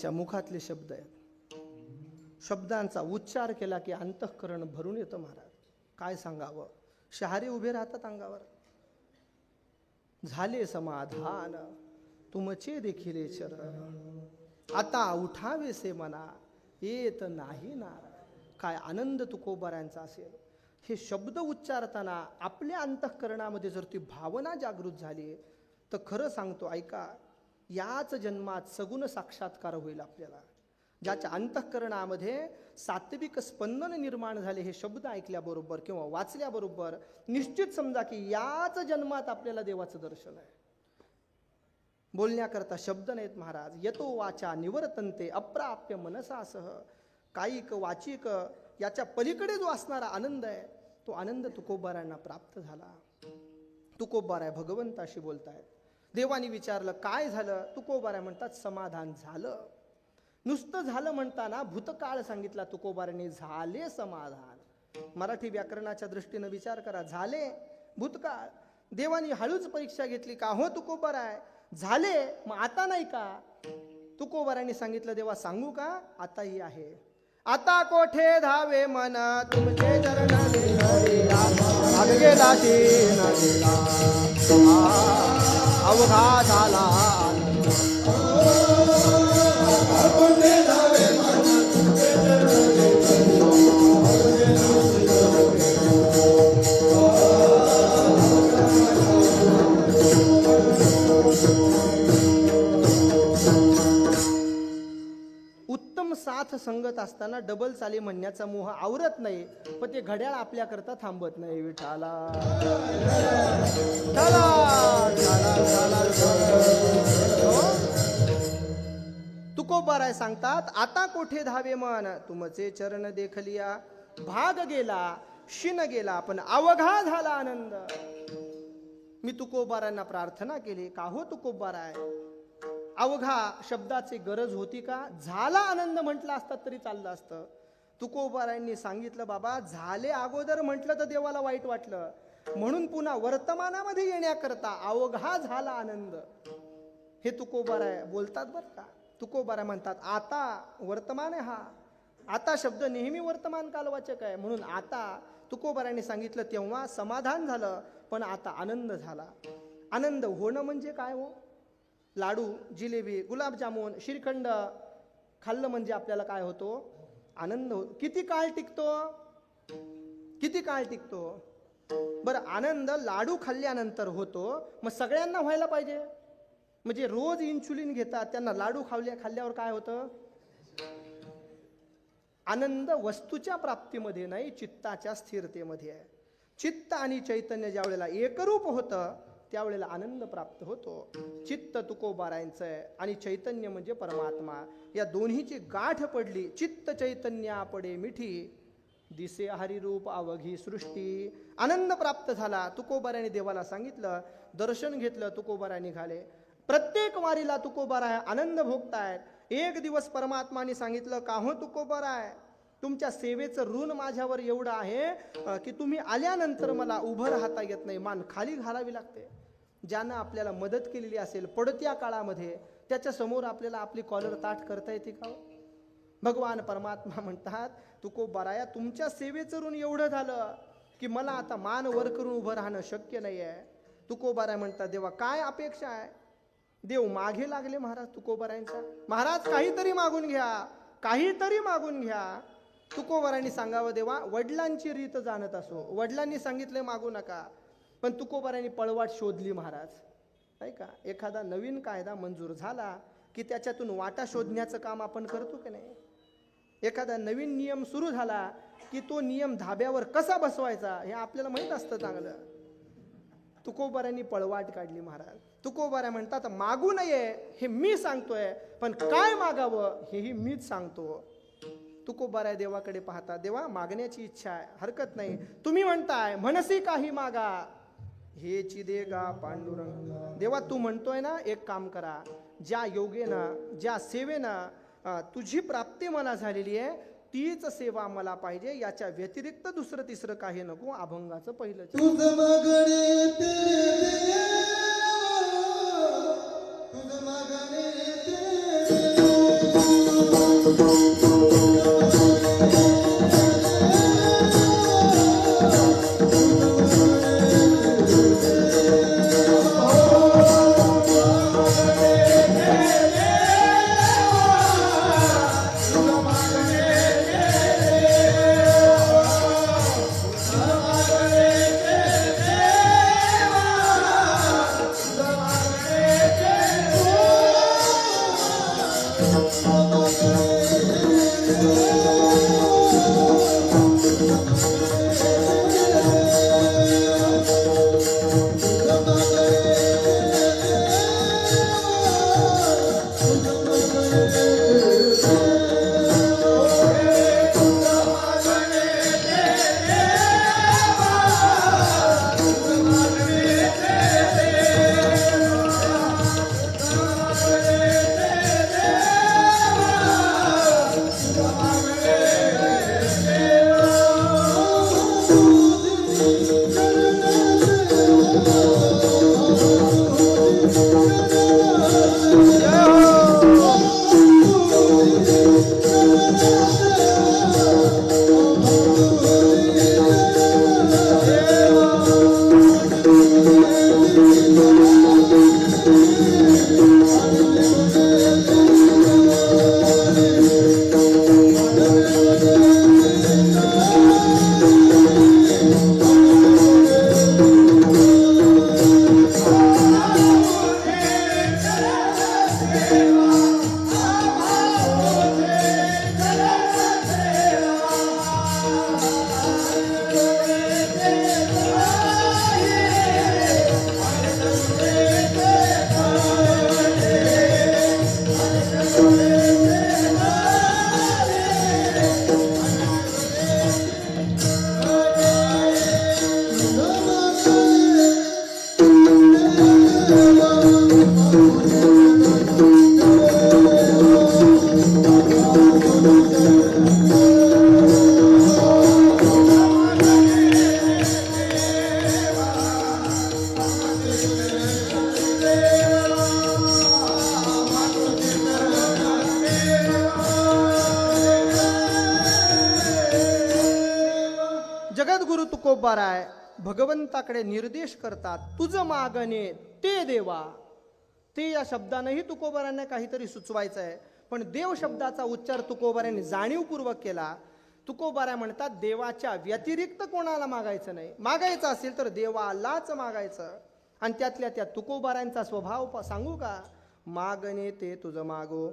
देवाच्या मुखातले शब्द आहेत. शब्दांचा उच्चार केला की अंतःकरण भरून येतं महाराज. काय सांगावं, शहारे उभे राहतात अंगावर. झाले समाधान तुमचे देखील चरण, आता उठावेसे मना येत नाही नारायण. काय आनंद तुकोबारांचा असेल. हे शब्द उच्चारताना आपल्या अंतःकरणामध्ये जर ती भावना जागृत झाली तर खरं सांगतो ऐका, याच जन्मात सगुण साक्षात्कार होईल आपल्याला. ज्याच्या अंतःकरणामध्ये सात्विक स्पंदन निर्माण झाले हे शब्द ऐकल्याबरोबर किंवा वाचल्याबरोबर निश्चित समजा की याच जन्मात आपल्याला देवाचं दर्शन आहे. बोलण्याकरता शब्द नाहीत महाराज. यतो वाचा निवर्तन्ते अप्राप्य मनसासह. कायिक वाचिक याच्या पलीकडे जो असणारा आनंद आहे तो आनंद तुकोबारांना प्राप्त झाला. तुकोबाराय भगवंताशी बोलतायत. देवानी विचारलं काय झालं. तुकोबाराय म्हणतात समाधान झालं. नुसतं झालं म्हणताना भूतकाळ सांगितला तुकोबारांनी. झाले समाधान. मराठी व्याकरणाच्या दृष्टीनं विचार करा. झाले भूतकाळ. देवानी हळूच परीक्षा घेतली. का हो तुकोबाराय झाले मग आता नाही का. तुकोबारांनी सांगितलं देवा सांगू का, आताही आहे. आता कोठे धावे मन तुमचे चरण गेला अवघा झाला. साथ संगत असताना डबल चाली म्हणण्याचा मोह आवरत नाही. पण ते घड्याळ आपल्याकरता थांबत नाही. विठाला तुकोबाराय सांगतात आता कोठे धावे मन तुमचे चरण देखलिया. भाग गेला शिन गेला पण अवघा झाला आनंद. मी तुकोबारांना प्रार्थना केली. का हो तुकोबाराय अवघा शब्दाची गरज होती का. झाला आनंद म्हटलं असतात तरी चाललं असतं. तुकोबारायांनी सांगितलं बाबा झाले अगोदर म्हटलं तर देवाला वाईट वाटलं म्हणून पुन्हा वर्तमानामध्ये येण्याकरता अवघा झाला आनंद. हे तुकोबाराय बोलतात बरं का. तुकोबाराय म्हणतात आता वर्तमान आहे हा. आता शब्द नेहमी वर्तमान कालवाचक आहे म्हणून आता. तुकोबारायांनी सांगितलं तेव्हा समाधान झालं पण आता आनंद झाला. आनंद होणं म्हणजे काय हो. लाडू जिलेबी गुलाबजामुन श्रीखंड खाल्लं म्हणजे आपल्याला काय होतो आनंद. किती काळ टिकतो, किती काळ टिकतो. बरं आनंद लाडू खाल्ल्यानंतर होतो मग सगळ्यांना व्हायला पाहिजे. म्हणजे रोज इन्सुलिन घेतात त्यांना लाडू खाल्ल्यावर काय होतं. आनंद वस्तूच्या प्राप्तीमध्ये नाही चित्ताच्या स्थिरतेमध्ये आहे. चित्त आणि चैतन्य ज्या वेळेला एकरूप होतं त्यावेळेला आनंद प्राप्त होतो. चित्त तुकोबारायांचं आहे आणि चैतन्य म्हणजे परमात्मा. या दोन्हीची गाठ पडली. चित्त चैतन्या पडे मिठी दिसे हरिरूप अवघी सृष्टी. आनंद प्राप्त झाला. तुकोबारायांनी देवाला सांगितलं. दर्शन घेतलं. तुकोबाराय निघाले. प्रत्येक वारीला तुकोबाराय आनंद भोगतायत. एक दिवस परमात्माने सांगितलं का हो तुकोबाराय तुमच्या सेवेचं ऋण माझ्यावर एवढं आहे की तुम्ही आल्यानंतर मला उभं राहता येत नाही. मान खाली घालावी लागते. ज्यानं आपल्याला मदत केलेली असेल पडत्या काळामध्ये त्याच्या समोर आपल्याला आपली कॉलर ताठ करता येते का. भगवान परमात्मा म्हणतात तुकोबाराया तुमच्या सेवेचं ऋण एवढं झालं की मला आता मान वर करून उभं राहणं शक्य नाही आहे. तुकोबाराय म्हणतात देवा काय अपेक्षा आहे. देव मागे लागले महाराज तुकोबारायांच्या. महाराज काहीतरी मागून घ्या, काहीतरी मागून घ्या. तुकोबारायांनी सांगावं देवा वडिलांची रीत जाणत असो. वडिलांनी सांगितले मागू नका पण तुकोबारायांनी पळवाट शोधली महाराज. ऐका एखादा नवीन कायदा मंजूर झाला की त्याच्यातून वाटा शोधण्याचं काम आपण करतो की नाही. एखादा नवीन नियम सुरू झाला की तो नियम धाब्यावर कसा बसवायचा हे आपल्याला माहीत असतं चांगलं. तुकोबारायांनी पळवाट काढली महाराज. तुकोबाराय म्हणतात मागू नये हे मी सांगतोय पण काय मागावं हेही मीच सांगतो. तुकोबाराय देवाकडे पाहता. देवा मागण्याची इच्छा आहे हरकत नाही. तुम्ही म्हणताय मनसी काही मागा हेची देगा पांडुरंग. देवा तू म्हणतोय ना एक काम करा. ज्या योगेनं ज्या सेवेनं तुझी प्राप्ती मला झालेली आहे तीच सेवा मला पाहिजे. याच्या व्यतिरिक्त दुसरं तिसरं काही नको. अभंगाचं पहिलं तुझ मागणे तुझ मागणे तुकोबाराय भगवंताकडे निर्देश करतात, तुझं मागणे ते देवा. ते या शब्दानंही तुकोबारांना काहीतरी सुचवायचं आहे, पण देव शब्दाचा उच्चार तुकोबारांनी जाणीवपूर्वक केला. तुकोबारा म्हणतात देवाच्या व्यतिरिक्त कोणाला मागायचं नाही, मागायचं असेल तर देवालाच मागायचं. आणि त्यातल्या त्या तुकोबारांचा स्वभाव सांगू का? मागणे ते तुझं मागो,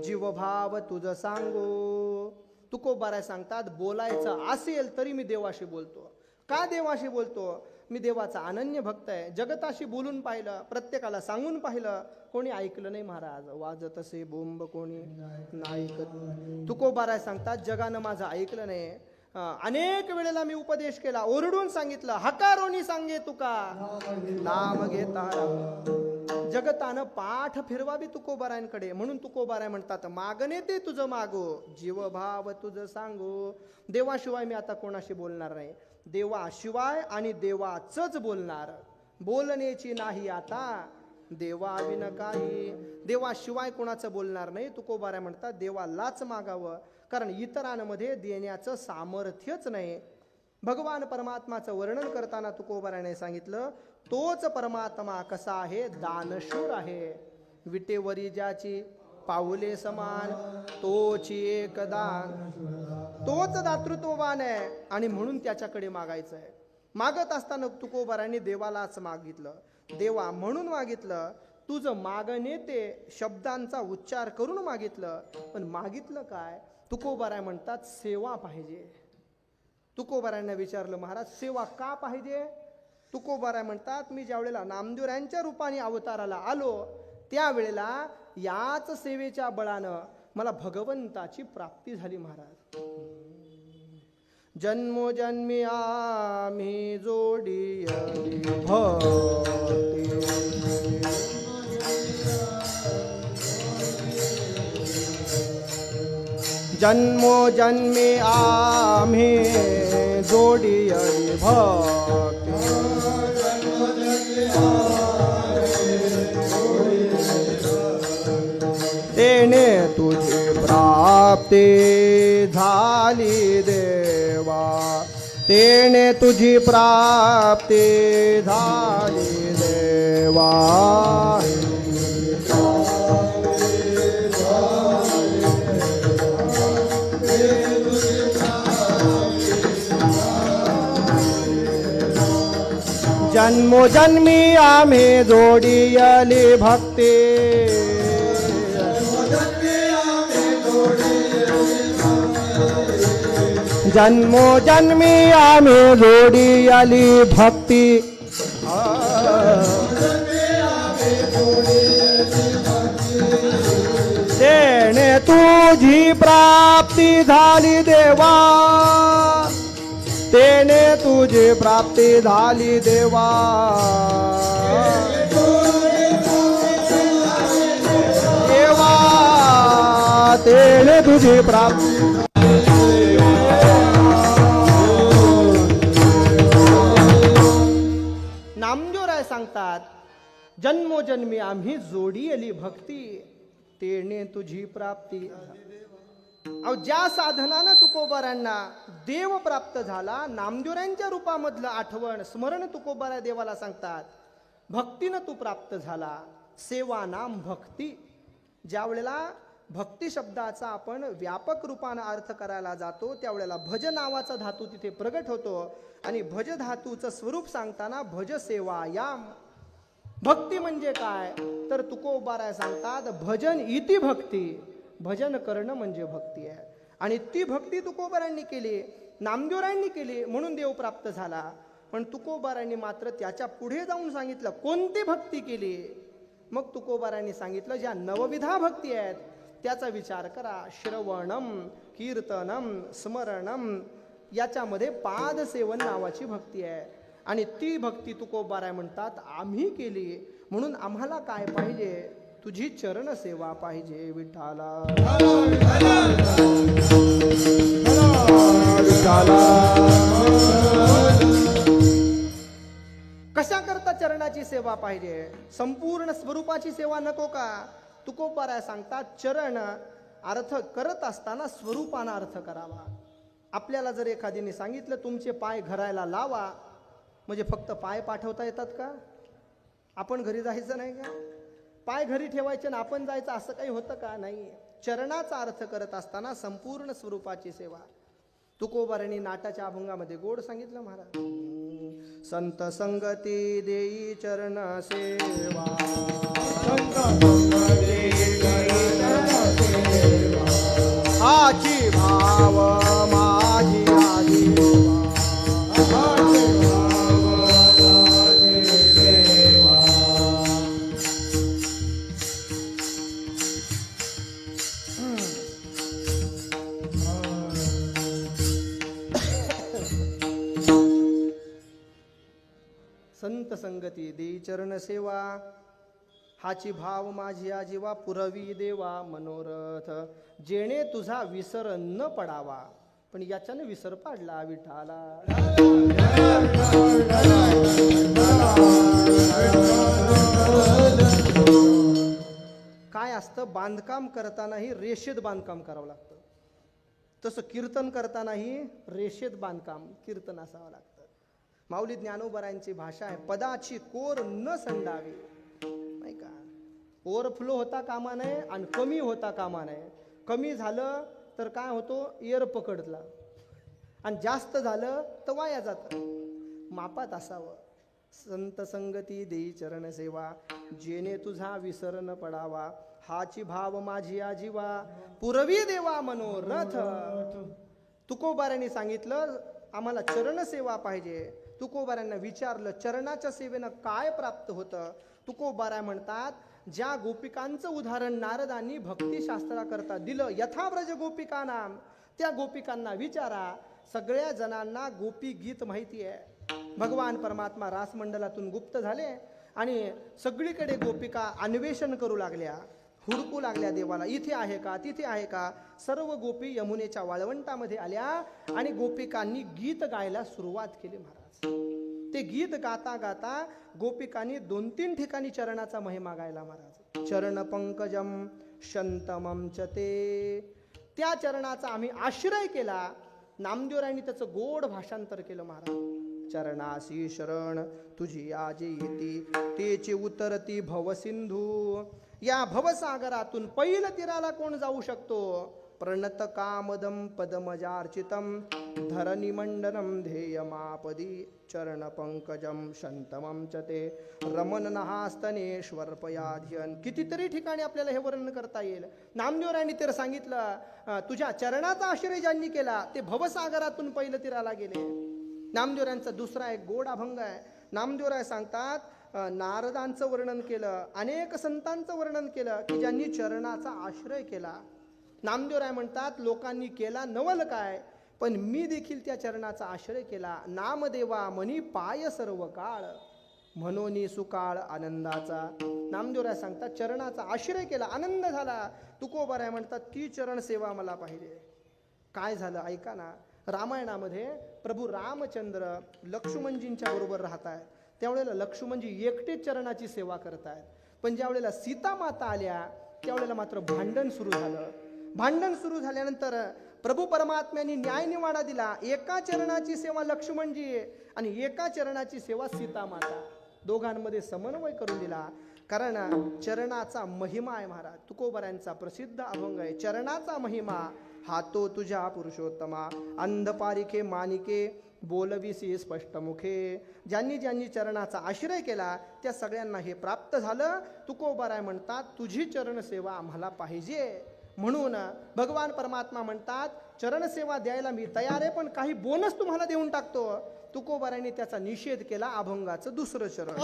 जीवभाव तुझं सांगो. तुकोबारा सांगतात बोलायचं असेल तरी मी देवाशी बोलतो. का देवाशी बोलतो? मी देवाचा अनन्य भक्त आहे. जगताशी बोलून पाहिलं, प्रत्येकाला सांगून पाहिलं, कोणी ऐकलं नाही महाराज. वाजत असे बोंब कोणी नाही ऐकत. तुकोबारा सांगतात जगानं माझं ऐकलं नाही. अनेक वेळेला मी उपदेश केला, ओरडून सांगितलं, हकारोनी सांगे तुका नाम घेता. जगतानं पाठ फिरवावी तुकोबारांकडे. म्हणून तुकोबारा म्हणतात मागणे ते तुझं मागो, जीवभाव तुझं सांगो. देवाशिवाय मी आता कोणाशी बोलणार नाही, देवाशिवाय आणि देवाचंच बोलणार. बोलण्याची नाही आता देवाविन काही. देवाशिवाय कोणाचं बोलणार नाही. तुकोबारा म्हणतात देवालाच मागावं, कारण इतरांमध्ये देण्याचं सामर्थ्यच नाही. भगवान परमात्माचं वर्णन करताना तुकोबाराने सांगितलं, तोच परमात्मा कसा आहे? दानशूर आहे. विटेवरी ज्याची पाऊले समान, तोची एक दान. तोच दातृत्ववान आहे आणि म्हणून त्याच्याकडे मागायचं आहे. मागत असताना तुकोबारांनी देवालाच मागितलं. देवा म्हणून मागितलं, तुझं मागणे ते शब्दांचा उच्चार करून मागितलं. पण मागितलं काय? तुकोबारा म्हणतात सेवा पाहिजे. तुकोबारांना विचारलं महाराज सेवा का पाहिजे? तुकोबारा म्हणतात मी ज्या वेळेला नामदेवरायांच्या रूपाने अवताराला आलो त्यावेळेला याच सेवेच्या बळानं मला भगवंताची प्राप्ती झाली महाराज. जन्मोजन्मी आम्ही जोडी जन्मोजन्मी आम्ही जोडी भक्ती. तेने तुझी प्राप्ती झाली देवा, तेने तुझी प्राप्ती झाली देवा. जन्मोजन्मी आम्ही जोडियली भक्ती. जन्मोजन्मी आम्ही जोडियली भक्ती. तेने तुझी प्राप्ती झाली देवा, तेने तुझी प्राप्ती झाली देवा. देवा तेने तुझी प्राप्ती. नामदेवराय सांगतात जन्मोजन्मी आम्ही जोडियली भक्ती, तेने तुझी प्राप्ती. अहो ज्या साधनानं तुकोबारांना देव प्राप्त झाला, नामदेवरांच्या रूपामधलं आठवण स्मरण तुकोबारा देवाला सांगतात. भक्तीनं तू प्राप्त झाला. सेवा नाम भक्ती. ज्या वेळेला भक्ती शब्दाचा आपण व्यापक रूपानं अर्थ करायला जातो त्यावेळेला भज नावाचा धातू तिथे प्रगट होतो आणि भज धातूचं स्वरूप सांगताना भज सेवायाम. भक्ती म्हणजे काय तर तुकोबारा सांगतात भजन इति भक्ती. भजन करणं म्हणजे भक्ती आहे. आणि ती भक्ती तुकोबारांनी केली, नामदेवरायांनी केली, म्हणून देव प्राप्त झाला. पण तुकोबारांनी मात्र त्याच्या पुढे जाऊन सांगितलं कोणती भक्ती केली. मग तुकोबारांनी सांगितलं ज्या नवविधा भक्ती आहेत त्याचा विचार करा. श्रवणम, कीर्तनम, स्मरणम, याच्यामध्ये पादसेवन नावाची भक्ती आहे. आणि ती भक्ती तुकोबारा म्हणतात आम्ही केली. म्हणून आम्हाला काय पाहिजे? तुझी चरण सेवा पाहिजे विठ्ठला. कशा करता चरणाची सेवा पाहिजे? संपूर्ण स्वरूपाची सेवा नको का? तुकोबारा सांगतात चरण अर्थ करत असताना स्वरूपानं अर्थ करावा. आपल्याला जर एखाद्याने सांगितलं तुमचे पाय घरायला लावा, म्हणजे फक्त पाय पाठवता येतात का? आपण घरी जायचं नाही का? पाय घरी ठेवायचे ना आपण जायचं असं काही होतं का? नाही. चरणाचा अर्थ करत असताना संपूर्ण स्वरूपाची सेवा. तुकोबारांनी नाटाच्या अभंगामध्ये गोड सांगितलं महाराज. संत संगती देई चरण सेवा, संत संगती चरण सेवा, आची भाव माझी आजीवा, आचे भाव माझे देवा. संत संगती देई चरण सेवा, हाची भाव माझी आजीवा, पुरवी देवा मनोरथ, जेणे तुझा विसर न पडावा. पण याच्याने विसर पाडला विठाला. काय असतं, बांधकाम करतानाही रेषेत बांधकाम करावं लागतं. तसं कीर्तन करतानाही रेषेत बांधकाम कीर्तन असावं लागतं. माऊली ज्ञानोबरांची भाषा आहे, पदाची कोर न संडावी. नाही का? ओव्हरफ्लो होता कामा नये आणि कमी होता कामा नये. कमी झालं तर काय होतो, एअर पकडला, आणि जास्त झालं तर वाया जातं. मापात असावं. संत संगती देई चरण सेवा, जेणे तुझा विसर न पडावा, हाची भाव माझी आजीवा, पुरवी देवा मनोरथ. तुकोबारांनी सांगितलं आम्हाला चरण सेवा पाहिजे. तुकोबारांना विचारलं चरणाच्या सेवेनं काय प्राप्त होतं. तुकोबारा म्हणतात, ज्या गोपिकांचं उदाहरण नारदांनी भक्तिशास्त्राकरता दिलं, यथाव्रज गोपिका नाम, त्या गोपिकांना विचारा. सगळ्या जणांना गोपी गीत माहिती आहे. भगवान परमात्मा रासमंडलातून गुप्त झाले आणि सगळीकडे गोपिका अन्वेषण करू लागल्या, हुडकू लागल्या देवाला. इथे आहे का, तिथे आहे का. सर्व गोपी यमुनेच्या वाळवंटामध्ये आल्या आणि गोपिकांनी गीत गायला सुरुवात केली महाराज. ते गीत गाता गाता गोपिकांनी 2-3 ठिकाणी चरणाचा महिमा गायला महाराज. चरण पंकजम शंतमम च ते, त्या चरणाचा आम्ही आश्रय केला. नामदेवरायांनी त्याचं गोड भाषांतर केलं महाराज. चरणासी शरण तुझी आजे येती, तेचे उतरती भवसिंधू. या भवसागरातून पैल तीराला कोण जाऊ शकतो. प्रणत कामदम पदमजार्चितम धरणी मंडनम ध्येयमापदी, चरण पंकजम शंतमम च ते रमन नहास्तनेश्वरपयाध्यन. कितीतरी ठिकाणी आपल्याला हे वर्णन करता येईल. नामदेवरायांनी तर सांगितलं, तुझ्या चरणाचा आश्रय ज्यांनी केला ते भवसागरातून पैल तीराला गेले. नामदेवरायांचा दुसरा एक गोड अभंग आहे. नामदेवराय सांगतात, नारदांचं वर्णन केलं, अनेक संतांचं वर्णन केलं की ज्यांनी चरणाचा आश्रय केला. नामदेवराय म्हणतात, लोकांनी केला नवल काय, पण मी देखील त्या चरणाचा आश्रय केला. नामदेवा मनी पाय सर्व काळ, म्हणून सुकाळ आनंदाचा. नामदेवराय सांगतात, चरणाचा आश्रय केला, आनंद झाला. तुकोबाराय म्हणतात, ती चरण सेवा मला पाहिजे. काय झालं ऐका ना. रामायणामध्ये प्रभू रामचंद्र लक्ष्मणजींच्या बरोबर राहत आहेत. त्यावेळेला लक्ष्मणजी एकटेच चरणाची सेवा करत आहेत. पण ज्या वेळेला सीता माता आल्या त्यावेळेला मात्र भांडण सुरू झालं. भांडण सुरू झाल्यानंतर प्रभू परमात्म्यांनी न्याय निवाडा दिला. एका चरणाची सेवा लक्ष्मणजी आणि एका चरणाची सेवा सीता माता, दोघांमध्ये समन्वय करून दिला. कारण चरणाचा महिमा आहे महाराज. तुकोबारांचा प्रसिद्ध अभंग आहे, चरणाचा महिमा हातो तुझ्या पुरुषोत्तमा, अंधपारिखे मानिके बोलविसी स्पष्ट मुखे. ज्यांनी ज्यांनी चरणाचा आश्रय केला त्या सगळ्यांना हे प्राप्त झालं. तुकोबाराय म्हणतात, तुझी चरण सेवा आम्हाला पाहिजे. म्हणून भगवान परमात्मा म्हणतात, चरण सेवा द्यायला मी तयार आहे, पण काही बोनस तुम्हाला देऊन टाकतो. तुकोबारायांनी त्याचा निषेध केला. अभंगाचं दुसरं चरण,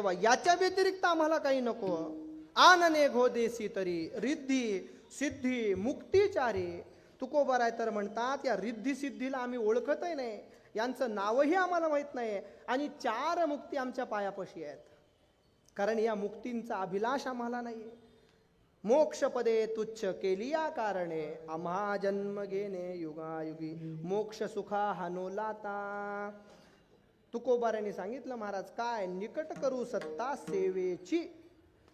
देवा याच्या व्यतिरिक्त आम्हाला काही नको. आनने घोदेसी तरी रिद्धी सिद्धी मुक्तीचारी. तुकोबाराय तर म्हणतात या रिद्धी सिद्धीला आम्ही ओळखतही नाही, यांचं नावही आम्हाला माहित नाही, आणि 4 मुक्ती आमच्या पायापाशी आहेत, कारण या मुक्तींचा अभिलाष आम्हाला नाही. मोक्षपदे तुच्छ केली या कारणे आम्हा जन्म घेणे युगायुगी मोक्ष सुखा हानोलाता. तुकोबारायांनी सांगितलं महाराज काय निकट करू सत्ता सेवेची,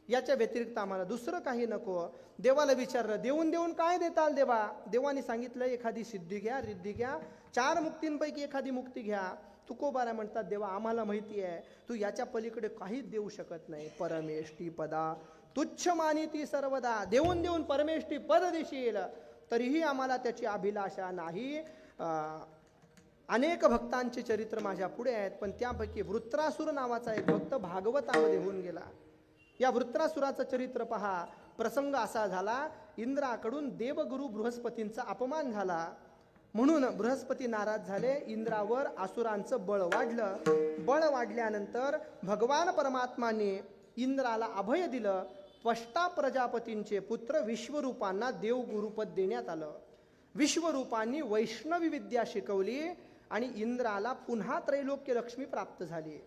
याच्या व्यतिरिक्त आम्हाला दुसरं काही नको. देवाला विचारलं देऊन देऊन काय देताल देवा. देवाने सांगितलं एखादी सिद्धी घ्या रिद्धी घ्या, 4 मुक्तींपैकी एखादी मुक्ती घ्या. तुकोबारा म्हणतात देवा आम्हाला माहिती आहे तू याच्या पलीकडे काहीच देऊ शकत नाही. परमेष्टी पदा तुच्छ मानिती सर्वदा. देऊन देऊन परमेष्टी पद देशील तरीही आम्हाला त्याची अभिलाषा नाही. अनेक भक्तांचे चरित्र माझ्या पुढे आहेत, पण त्यापैकी वृत्रासुर नावाचा एक भक्त भागवतामध्ये होऊन गेला. या वृत्रासुराचं चरित्र पहा. प्रसंग असा झाला, इंद्राकडून देवगुरु बृहस्पतींचा अपमान झाला, म्हणून बृहस्पती नाराज झाले. इंद्रावर असुरांचं बळ वाढलं. बळ वाढल्यानंतर भगवान परमात्माने इंद्राला अभय दिलं. त्वष्टा प्रजापतींचे पुत्र विश्वरूपांना देवगुरुपद देण्यात आलं. विश्वरूपांनी वैष्णवी विद्या शिकवली आणि इंद्राला पुन्हा त्रैलोक्य लक्ष्मी प्राप्त झाली.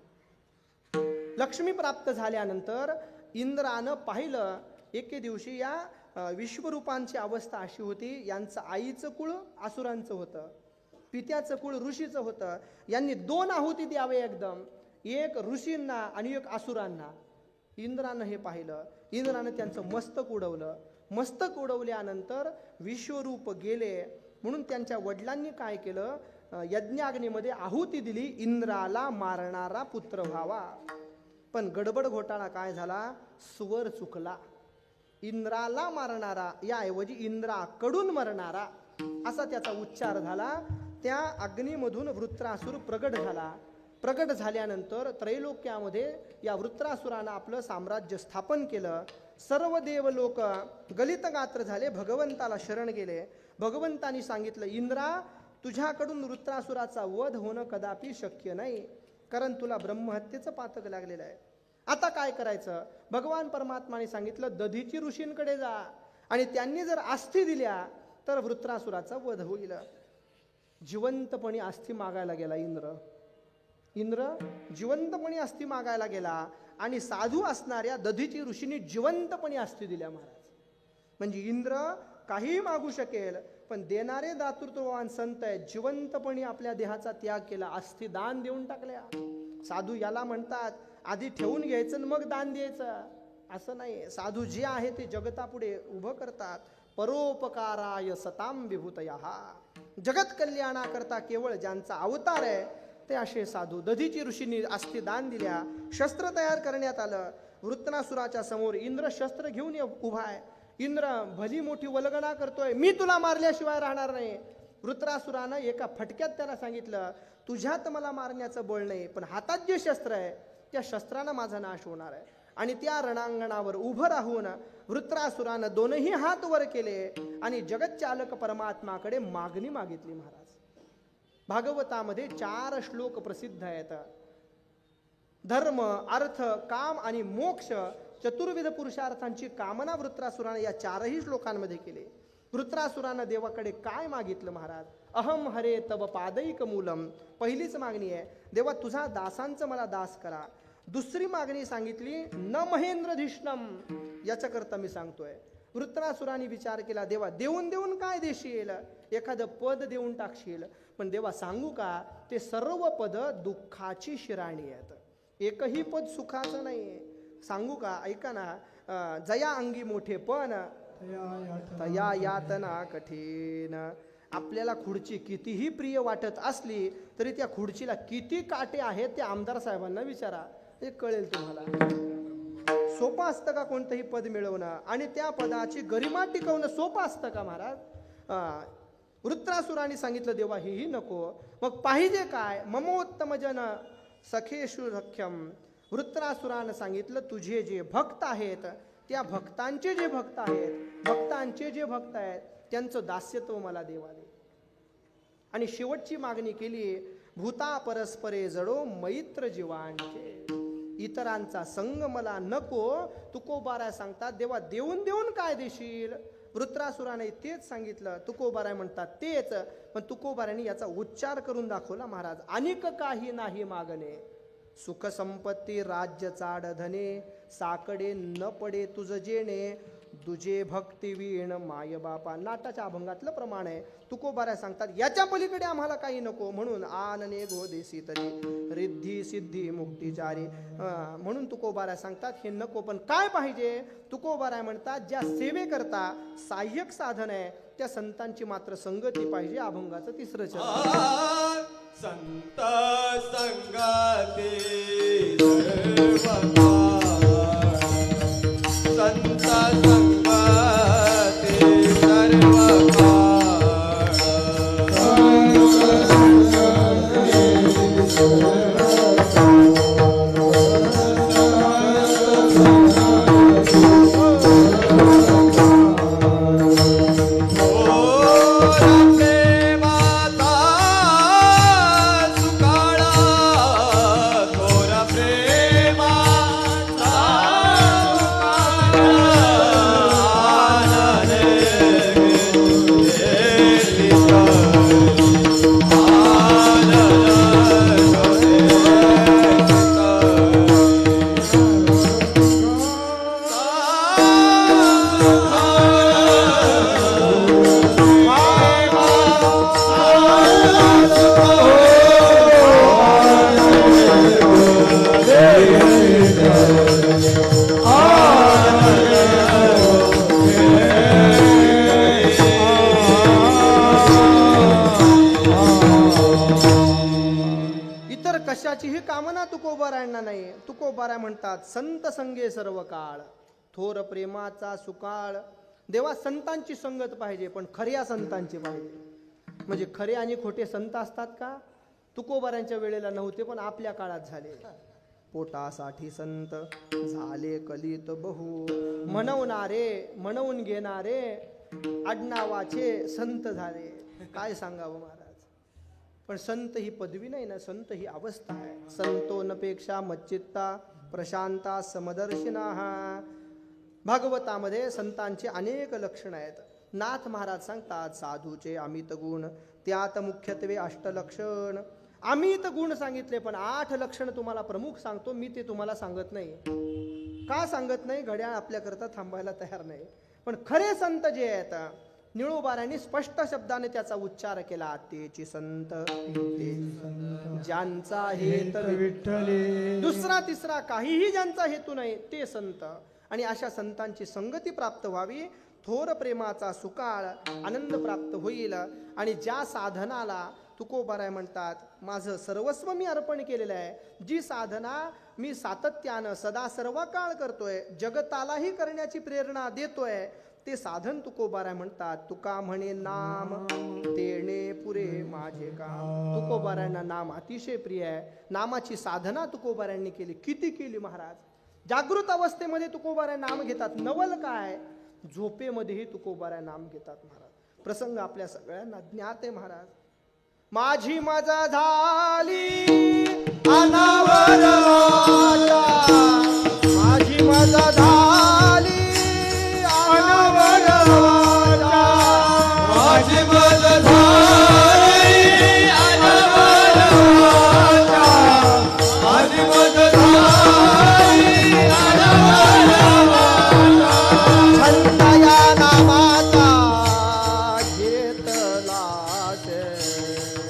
लक्ष्मी प्राप्त झाल्यानंतर इंद्रानं पाहिलं एके दिवशी या विश्वरूपांची अवस्था अशी होती, यांचं आईचं कुळ असुरांचं होतं, पित्याचं कुळ ऋषीचं होतं. यांनी 2 आहुती द्यावे एकदम, एक ऋषींना आणि एक असुरांना. इंद्रानं हे पाहिलं. इंद्रानं त्यांचं मस्तक उडवलं. मस्तक उडवल्यानंतर विश्वरूप गेले, म्हणून त्यांच्या वडिलांनी काय केलं, यज्ञाग्नीमध्ये आहुती दिली इंद्राला मारणारा पुत्र व्हावा. पण गडबड घोटाळा काय झाला, स्वर चुकला. इंद्राला मारणारा याऐवजी इंद्राकडून मरणारा असा त्याचा उच्चार झाला. त्या अग्नीमधून वृत्रासुर प्रगट झाला. प्रगट झाल्यानंतर त्रैलोक्यामध्ये या वृत्रासुरानं आपलं साम्राज्य स्थापन केलं. सर्व देव लोक गलित गात्र झाले, भगवंताला शरण गेले. भगवंतानी सांगितलं इंद्रा तुझ्याकडून वृत्रासुराचा वध होणं कदापि शक्य नाही, कारण तुला ब्रह्महत्येचं पातक लागलेलं आहे. आता काय करायचं. भगवान परमात्माने सांगितलं दधीची ऋषींकडे जा आणि त्यांनी जर अस्थी दिल्या तर वृत्रासुराचा वध होईल. जिवंतपणी अस्थी मागायला गेला इंद्र जिवंतपणी अस्थी मागायला गेला आणि साधू असणाऱ्या दधीची ऋषींनी जिवंतपणी अस्थी दिल्या महाराज. म्हणजे इंद्र काहीही मागू शकेल, पण देणारे दातृत्ववान संत आहेत, जिवंतपणी आपल्या देहाचा त्याग केला, अस्थी दान देऊन टाकल्या. साधू याला म्हणतात आधी ठेवून घ्यायचं आणि मग दान द्यायचं, असं नाही. साधू जे आहे ते जगतापुढे उभं करतात. परोपकाराय सताम विभूतया, जगत कल्याणाकरता केवळ ज्यांचा अवतार आहे ते असे साधू. दधीची ऋषींनी अस्थी दान दिल्या. शस्त्र तयार करण्यात आलं. वृत्रासुराच्या समोर इंद्र शस्त्र घेऊन उभा आहे. इंद्र भली मोठी वल्गना करतोय, मी तुला मारल्याशिवाय राहणार नाही. वृत्रासुरानं एका फटक्यात त्याला सांगितलं तुझ्यात मला मारण्याचं बळ नाही, पण हातात जे शस्त्र आहे त्या शस्त्रानं माझा नाश होणार आहे. आणि त्या रणांगणावर उभं राहून वृत्रासुरानं 2ही हात वर केले आणि जगतचालक परमात्माकडे मागणी मागितली महाराज. भागवतामध्ये 4 श्लोक प्रसिद्ध आहेत. धर्म अर्थ काम आणि मोक्ष चतुर्विध पुरुषार्थांची कामना वृत्रासुराने या 4ही श्लोकांमध्ये केली. वृत्रासुरानं देवाकडे काय मागितलं महाराज. अहम हरे तव पादैक मूलम, पहिलीच मागणी आहे देवा तुझा दासांचं मला दास करा. दुसरी मागणी सांगितली न महेंद्रधिष्णम, याच्याकरता मी सांगतोय. वृत्रासुराने विचार केला देवा देऊन देऊन काय देशील, एखादं पद देऊन टाकशील, पण देवा सांगू का ते सर्व पद दुःखाची शिराणी आहेत, एकही पद सुखाचं नाही. सांगू का ऐका ना, जया अंगी मोठे पण तया यातना कठीण. आपल्याला खुर्ची कितीही प्रिय वाटत असली तरी त्या खुर्चीला किती काटे आहेत ते आमदार साहेबांना विचारा, ते कळेल तुम्हाला. सोपं असतं का कोणतंही पद मिळवणं आणि त्या पदाची गरिमा टिकवणं सोपं असतं का महाराज. वृत्रासुराने सांगितलं देवा हेही नको, मग पाहिजे काय. ममोत्तम जन सखेषु सख्यम. वृत्रासुरानं सांगितलं तुझे जे भक्त आहेत त्या भक्तांचे जे भक्त आहेत त्यांचं दास्यत्व मला देवा दे. आणि शेवटची मागणी केली भूता परस्परे जडो मैत्र जीवांचे. इतरांचा संग मला नको. तुकोबाराय सांगतात देवा देऊन देऊन काय देशील. वृत्रासुराने तेच सांगितलं. तुकोबाराय म्हणतात तेच, पण तुकोबारायांनी याचा उच्चार करून दाखवला महाराज. अनिक काही नाही मागणे, सुख संपत्ती राज्य चाड धने, साकडे न पडे तुझ जेणे, तुझे भक्ती वीण माय बापा. नाटाच्या अभंगातलं प्रमाण आहे. तुकोबाराय सांगतात याच्या पलीकडे आम्हाला काही नको. म्हणून आनने गोदेसी तरी रिद्धी सिद्धी मुक्तीचारी. म्हणून तुकोबाराय सांगतात हे नको, पण काय पाहिजे. तुकोबाराय म्हणतात ज्या सेवेकरता सहाय्यक साधन आहे त्या संतांची मात्र संगती पाहिजे. अभंगाचं तिसरं चरण. संत संगती सर्व संत संगती सर्व कशाचीही कामना तुकोबारायांना नाही. तुकोबाराय म्हणतात संत संगे सर्व काळ, थोर प्रेमाचा सुकाळ. देवा संतांची संगत पाहिजे, पण खऱ्या संतांची पाहिजे. म्हणजे खरे आणि खोटे संत असतात का. तुकोबारायांच्या वेळेला नव्हते, पण आपल्या काळात झाले. पोटासाठी संत झाले कलित बहु, म्हणवणारे म्हणवून घेणारे आडनावाचे संत झाले. काय सांगावं महाराज. पण संत ही पदवी नाही ना, संत ही अवस्था आहे. संतोनपेक्षा मच्चित्ता प्रशांता समदर्शिना. भागवतामध्ये संतांचे अनेक लक्षण आहेत. नाथ महाराज सांगतात साधूचे अमित गुण, त्यात मुख्यत्वे अष्टलक्षण. अमित गुण सांगितले, पण 8 लक्षण तुम्हाला प्रमुख सांगतो मी, ते तुम्हाला सांगत नाही. का सांगत नाही. घड्याळ आपल्याकरता थांबायला तयार नाही. पण खरे संत जे आहेत, निळोबारांनी स्पष्ट शब्दाने त्याचा उच्चार केला. तेची संत ते ज्यांचा हेत विठ्ठले, दुसरा तिसरा काहीही ज्यांचा हेतू नाही ते संत. आणि अशा संतांची संगती प्राप्त व्हावी. थोर प्रेमाचा सुकाळ आनंद प्राप्त होईल. आणि ज्या साधनाला तुकोबाराय म्हणतात माझं सर्वस्व मी अर्पण केलेलं आहे, जी साधना मी सातत्यानं सदा सर्व काळ करतोय, जगतालाही करण्याची प्रेरणा देतोय, ते साधन तुकोबाराय म्हणतात. तुका म्हणे नाम तेणे पुरे माझे काम. तुकोबारायांना नाम अतिशय प्रिय आहे. नामाची साधना तुकोबारायांनी केली. किती केली महाराज. जागृत अवस्थेमध्ये तुकोबाराय नाम घेतात. नवल काय, झोपेमध्येही तुकोबाराय नाम घेतात महाराज. प्रसंग आपल्या सगळ्यांना ज्ञात आहे महाराज. माझी मजा झाली अनावर वाचा, माझी मजा झाली अनावर वाचा, माझी मज झाली अनावर वाचा, माझी मज झाली अनावर वाचा. संत या नामाचा घेतला ते,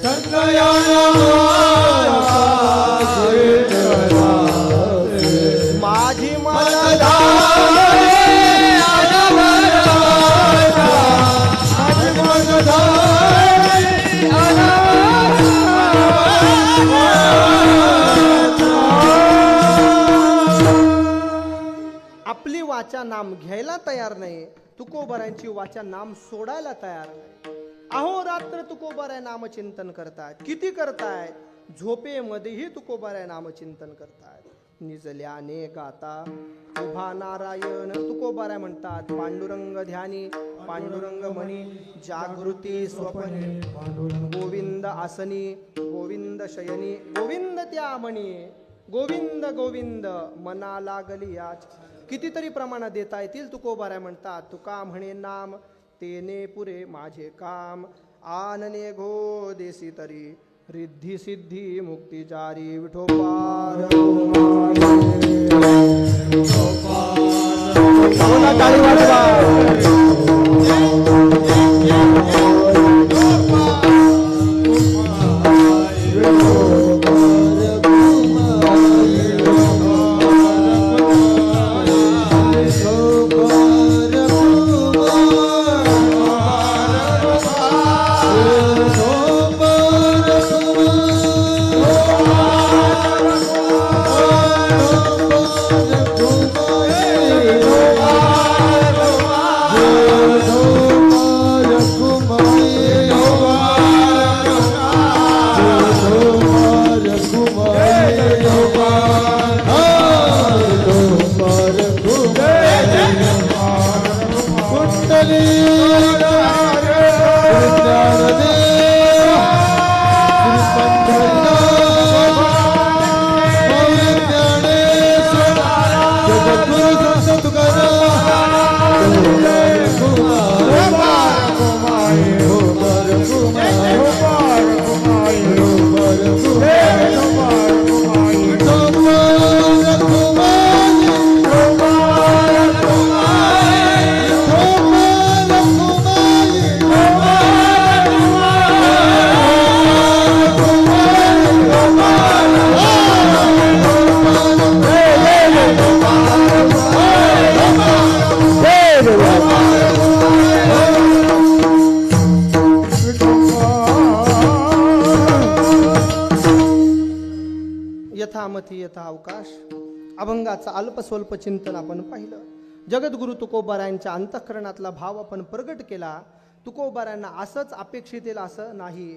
संत या नामाचा घेतला ते. माझी मजा झाली अनावर वाचा, माझी मज झाली अनावर वाचा. आपली वाचा नाम घ्यायला तयार नाही. तुकोबारायांची वाचा नाम सोडायला तयार नाही. अहोरात्र तुकोबाराय नामचिंतन करतात. किती करतायत. झोपेमध्येही तुकोबाराय नामचिंतन करतात. निजल्याने गाता उभा नारायण. तुकोबाराय म्हणतात पांडुरंग ध्यानी, पांडुरंग मणी, जागृती स्वप्ने, गोविंद आसनी, गोविंद शयनी, गोविंद त्या मणी. गोविंद गोविंद मना लागली याच. कितीतरी प्रमाणात देता येतील तुकोबाराय म्हणतात. तुका म्हणे नाम तेने पुरे माझे काम. आनने घो देसी तरी रिद्धी सिद्धी मुक्ती जारी. विठोबा बोला टाळी वाजवा. यथामथी यथा अवकाश. अभंगाचा अल्प स्वल्प चिंतन आपण पाहिलं. जगद्गुरु तुकोबारायांच्या अंतःकरणातला भाव आपण प्रगट केला. तुकोबारायांना असंच अपेक्षित येईल असं नाही,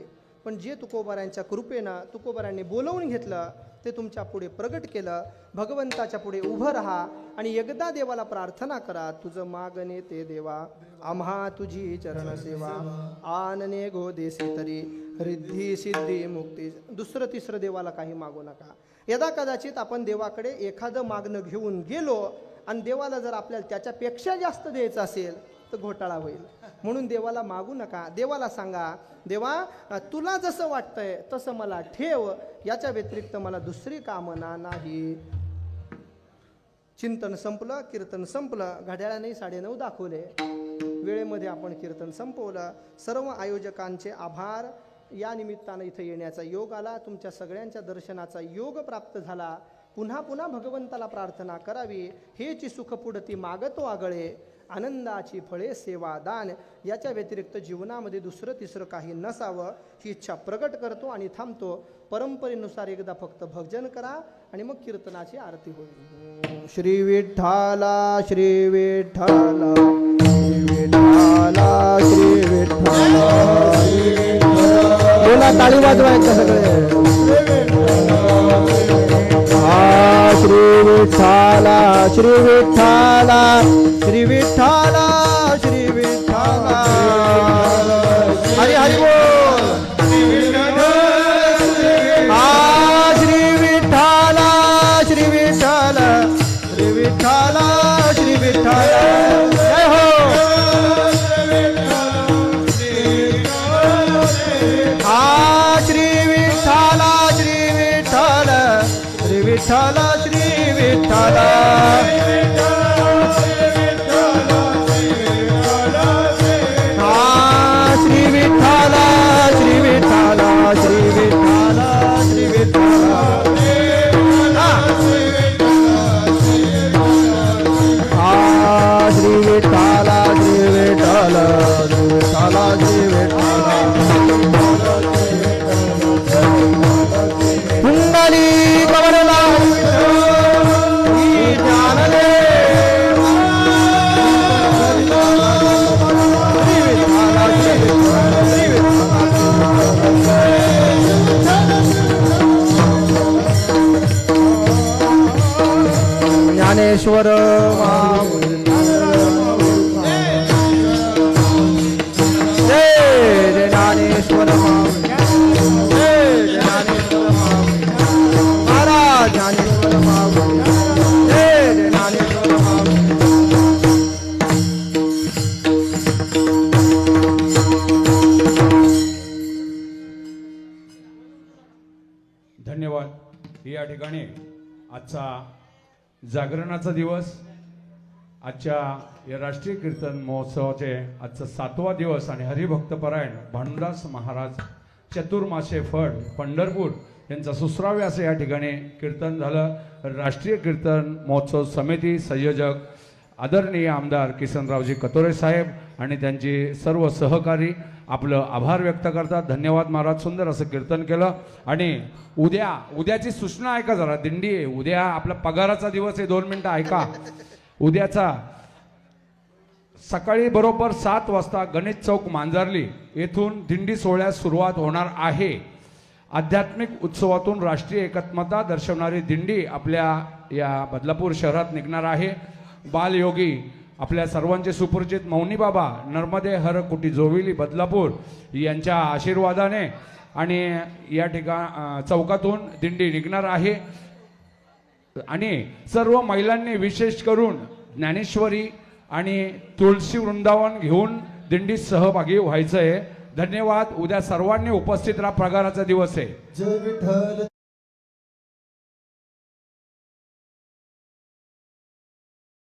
पण जे तुकोबारायांच्या कृपेनं तुकोबारायांनी बोलवून घेतलं ते तुमच्या पुढे प्रगट केलं. भगवंताच्या पुढे उभं राहा आणि एकदा देवाला प्रार्थना करा. तुझं मागणे ते देवा आम्हा तुझी चरण सेवा. आनने गो देसी तरी रिद्धी सिद्धी मुक्ती. दुसरं तिसरं देवाला काही मागू नका. यदा कदाचित आपण देवाकडे एखादं मागणं घेऊन गेलो आणि देवाला जर आपल्याला त्याच्यापेक्षा जास्त द्यायचं असेल तर घोटाळा होईल. म्हणून देवाला मागू नका. देवाला सांगा, देवा तुला जसं वाटतंय तसं मला ठेव, याच्या व्यतिरिक्त मला दुसरी कामना नाही. चिंतन संपलं, कीर्तन संपलं. घड्याळाने 9:30 दाखवले. वेळेमध्ये आपण कीर्तन संपवलं. सर्व आयोजकांचे आभार. या निमित्तानं इथं येण्याचा योग आला. तुमच्या सगळ्यांच्या दर्शनाचा योग प्राप्त झाला. पुन्हा पुन्हा भगवंताला प्रार्थना करावी. हेची सुख पुढती मागतो आगळे. आनंदाची फळे सेवा दान. याच्या व्यतिरिक्त जीवनामध्ये दुसरं तिसरं काही नसावं ही इच्छा प्रगट करतो आणि थांबतो. परंपरेनुसार एकदा फक्त भजन करा आणि मग कीर्तनाची आरती होईल. श्री विठ्ठला श्री विठ्ठला श्री विठ्ठला श्री विठ्ठला. बोला टाळी वाजवायचं सगळे. श्री विठ्ठला श्री विठ्ठला श्री विठ्ठला श्री विठ्ठला. हरी हरी बोल. श्री विठ्ठला श्री विठ्ठला श्री विठ्ठला श्री विठ्ठला. जय हो. श्री विठ्ठला श्री विठ्ठला श्री विठ्ठला श्री विठ्ठला. श्री विठ्ठला श्री विठ्ठला श्री विठ्ठला श्री विठ्ठला. श्री विठ्ठला श्री विठ्ठला श्री विठ्ठला श्री विठ्ठला. पुंडली कमलला ज्ञानले. ज्ञानेश्वर जय ज्ञानेश्वर जय ज्ञानेश्वर महाराज. ठिकाणी आजचा जागरणाचा दिवस, आजच्या या राष्ट्रीय कीर्तन महोत्सवाचे आजचा 7वा दिवस आणि हरिभक्तपरायण भानुदास महाराज चतुर्मासे फड पंढरपूर यांचा सुश्राव्य असं या ठिकाणी कीर्तन झालं. राष्ट्रीय कीर्तन महोत्सव समिती संयोजक आदरणीय आमदार किसनरावजी कतोरे साहेब आणि त्यांची सर्व सहकारी आपलं आभार व्यक्त करतात. धन्यवाद महाराज, सुंदर असं कीर्तन केलं. आणि उद्याची सूचना ऐका जरा, दिंडी आहे उद्या, आपला पगाराचा दिवस आहे. 2 मिनिटं ऐका. उद्याचा सकाळी बरोबर 7 वाजता गणेश चौक मांजरली येथून दिंडी सोहळ्यास सुरुवात होणार आहे. आध्यात्मिक उत्सवातून राष्ट्रीय एकात्मता दर्शवणारी दिंडी आपल्या या बदलापूर शहरात निघणार आहे. बालयोगी आपल्या सर्वांचे सुपरिचित मौनी बाबा नर्मदे हर कुटी जोविली बदलापूर यांच्या आशीर्वादाने आणि या चौकातून दिंडी निघणार आहे. आणि सर्व महिलांनी विशेष करून ज्ञानेश्वरी आणि तुळशी वृंदावन घेऊन दिंडीत सहभागी व्हायचं आहे. धन्यवाद. उद्या सर्वांनी उपस्थित राहा. पगाराचा दिवस आहे. जय विठ्ठल.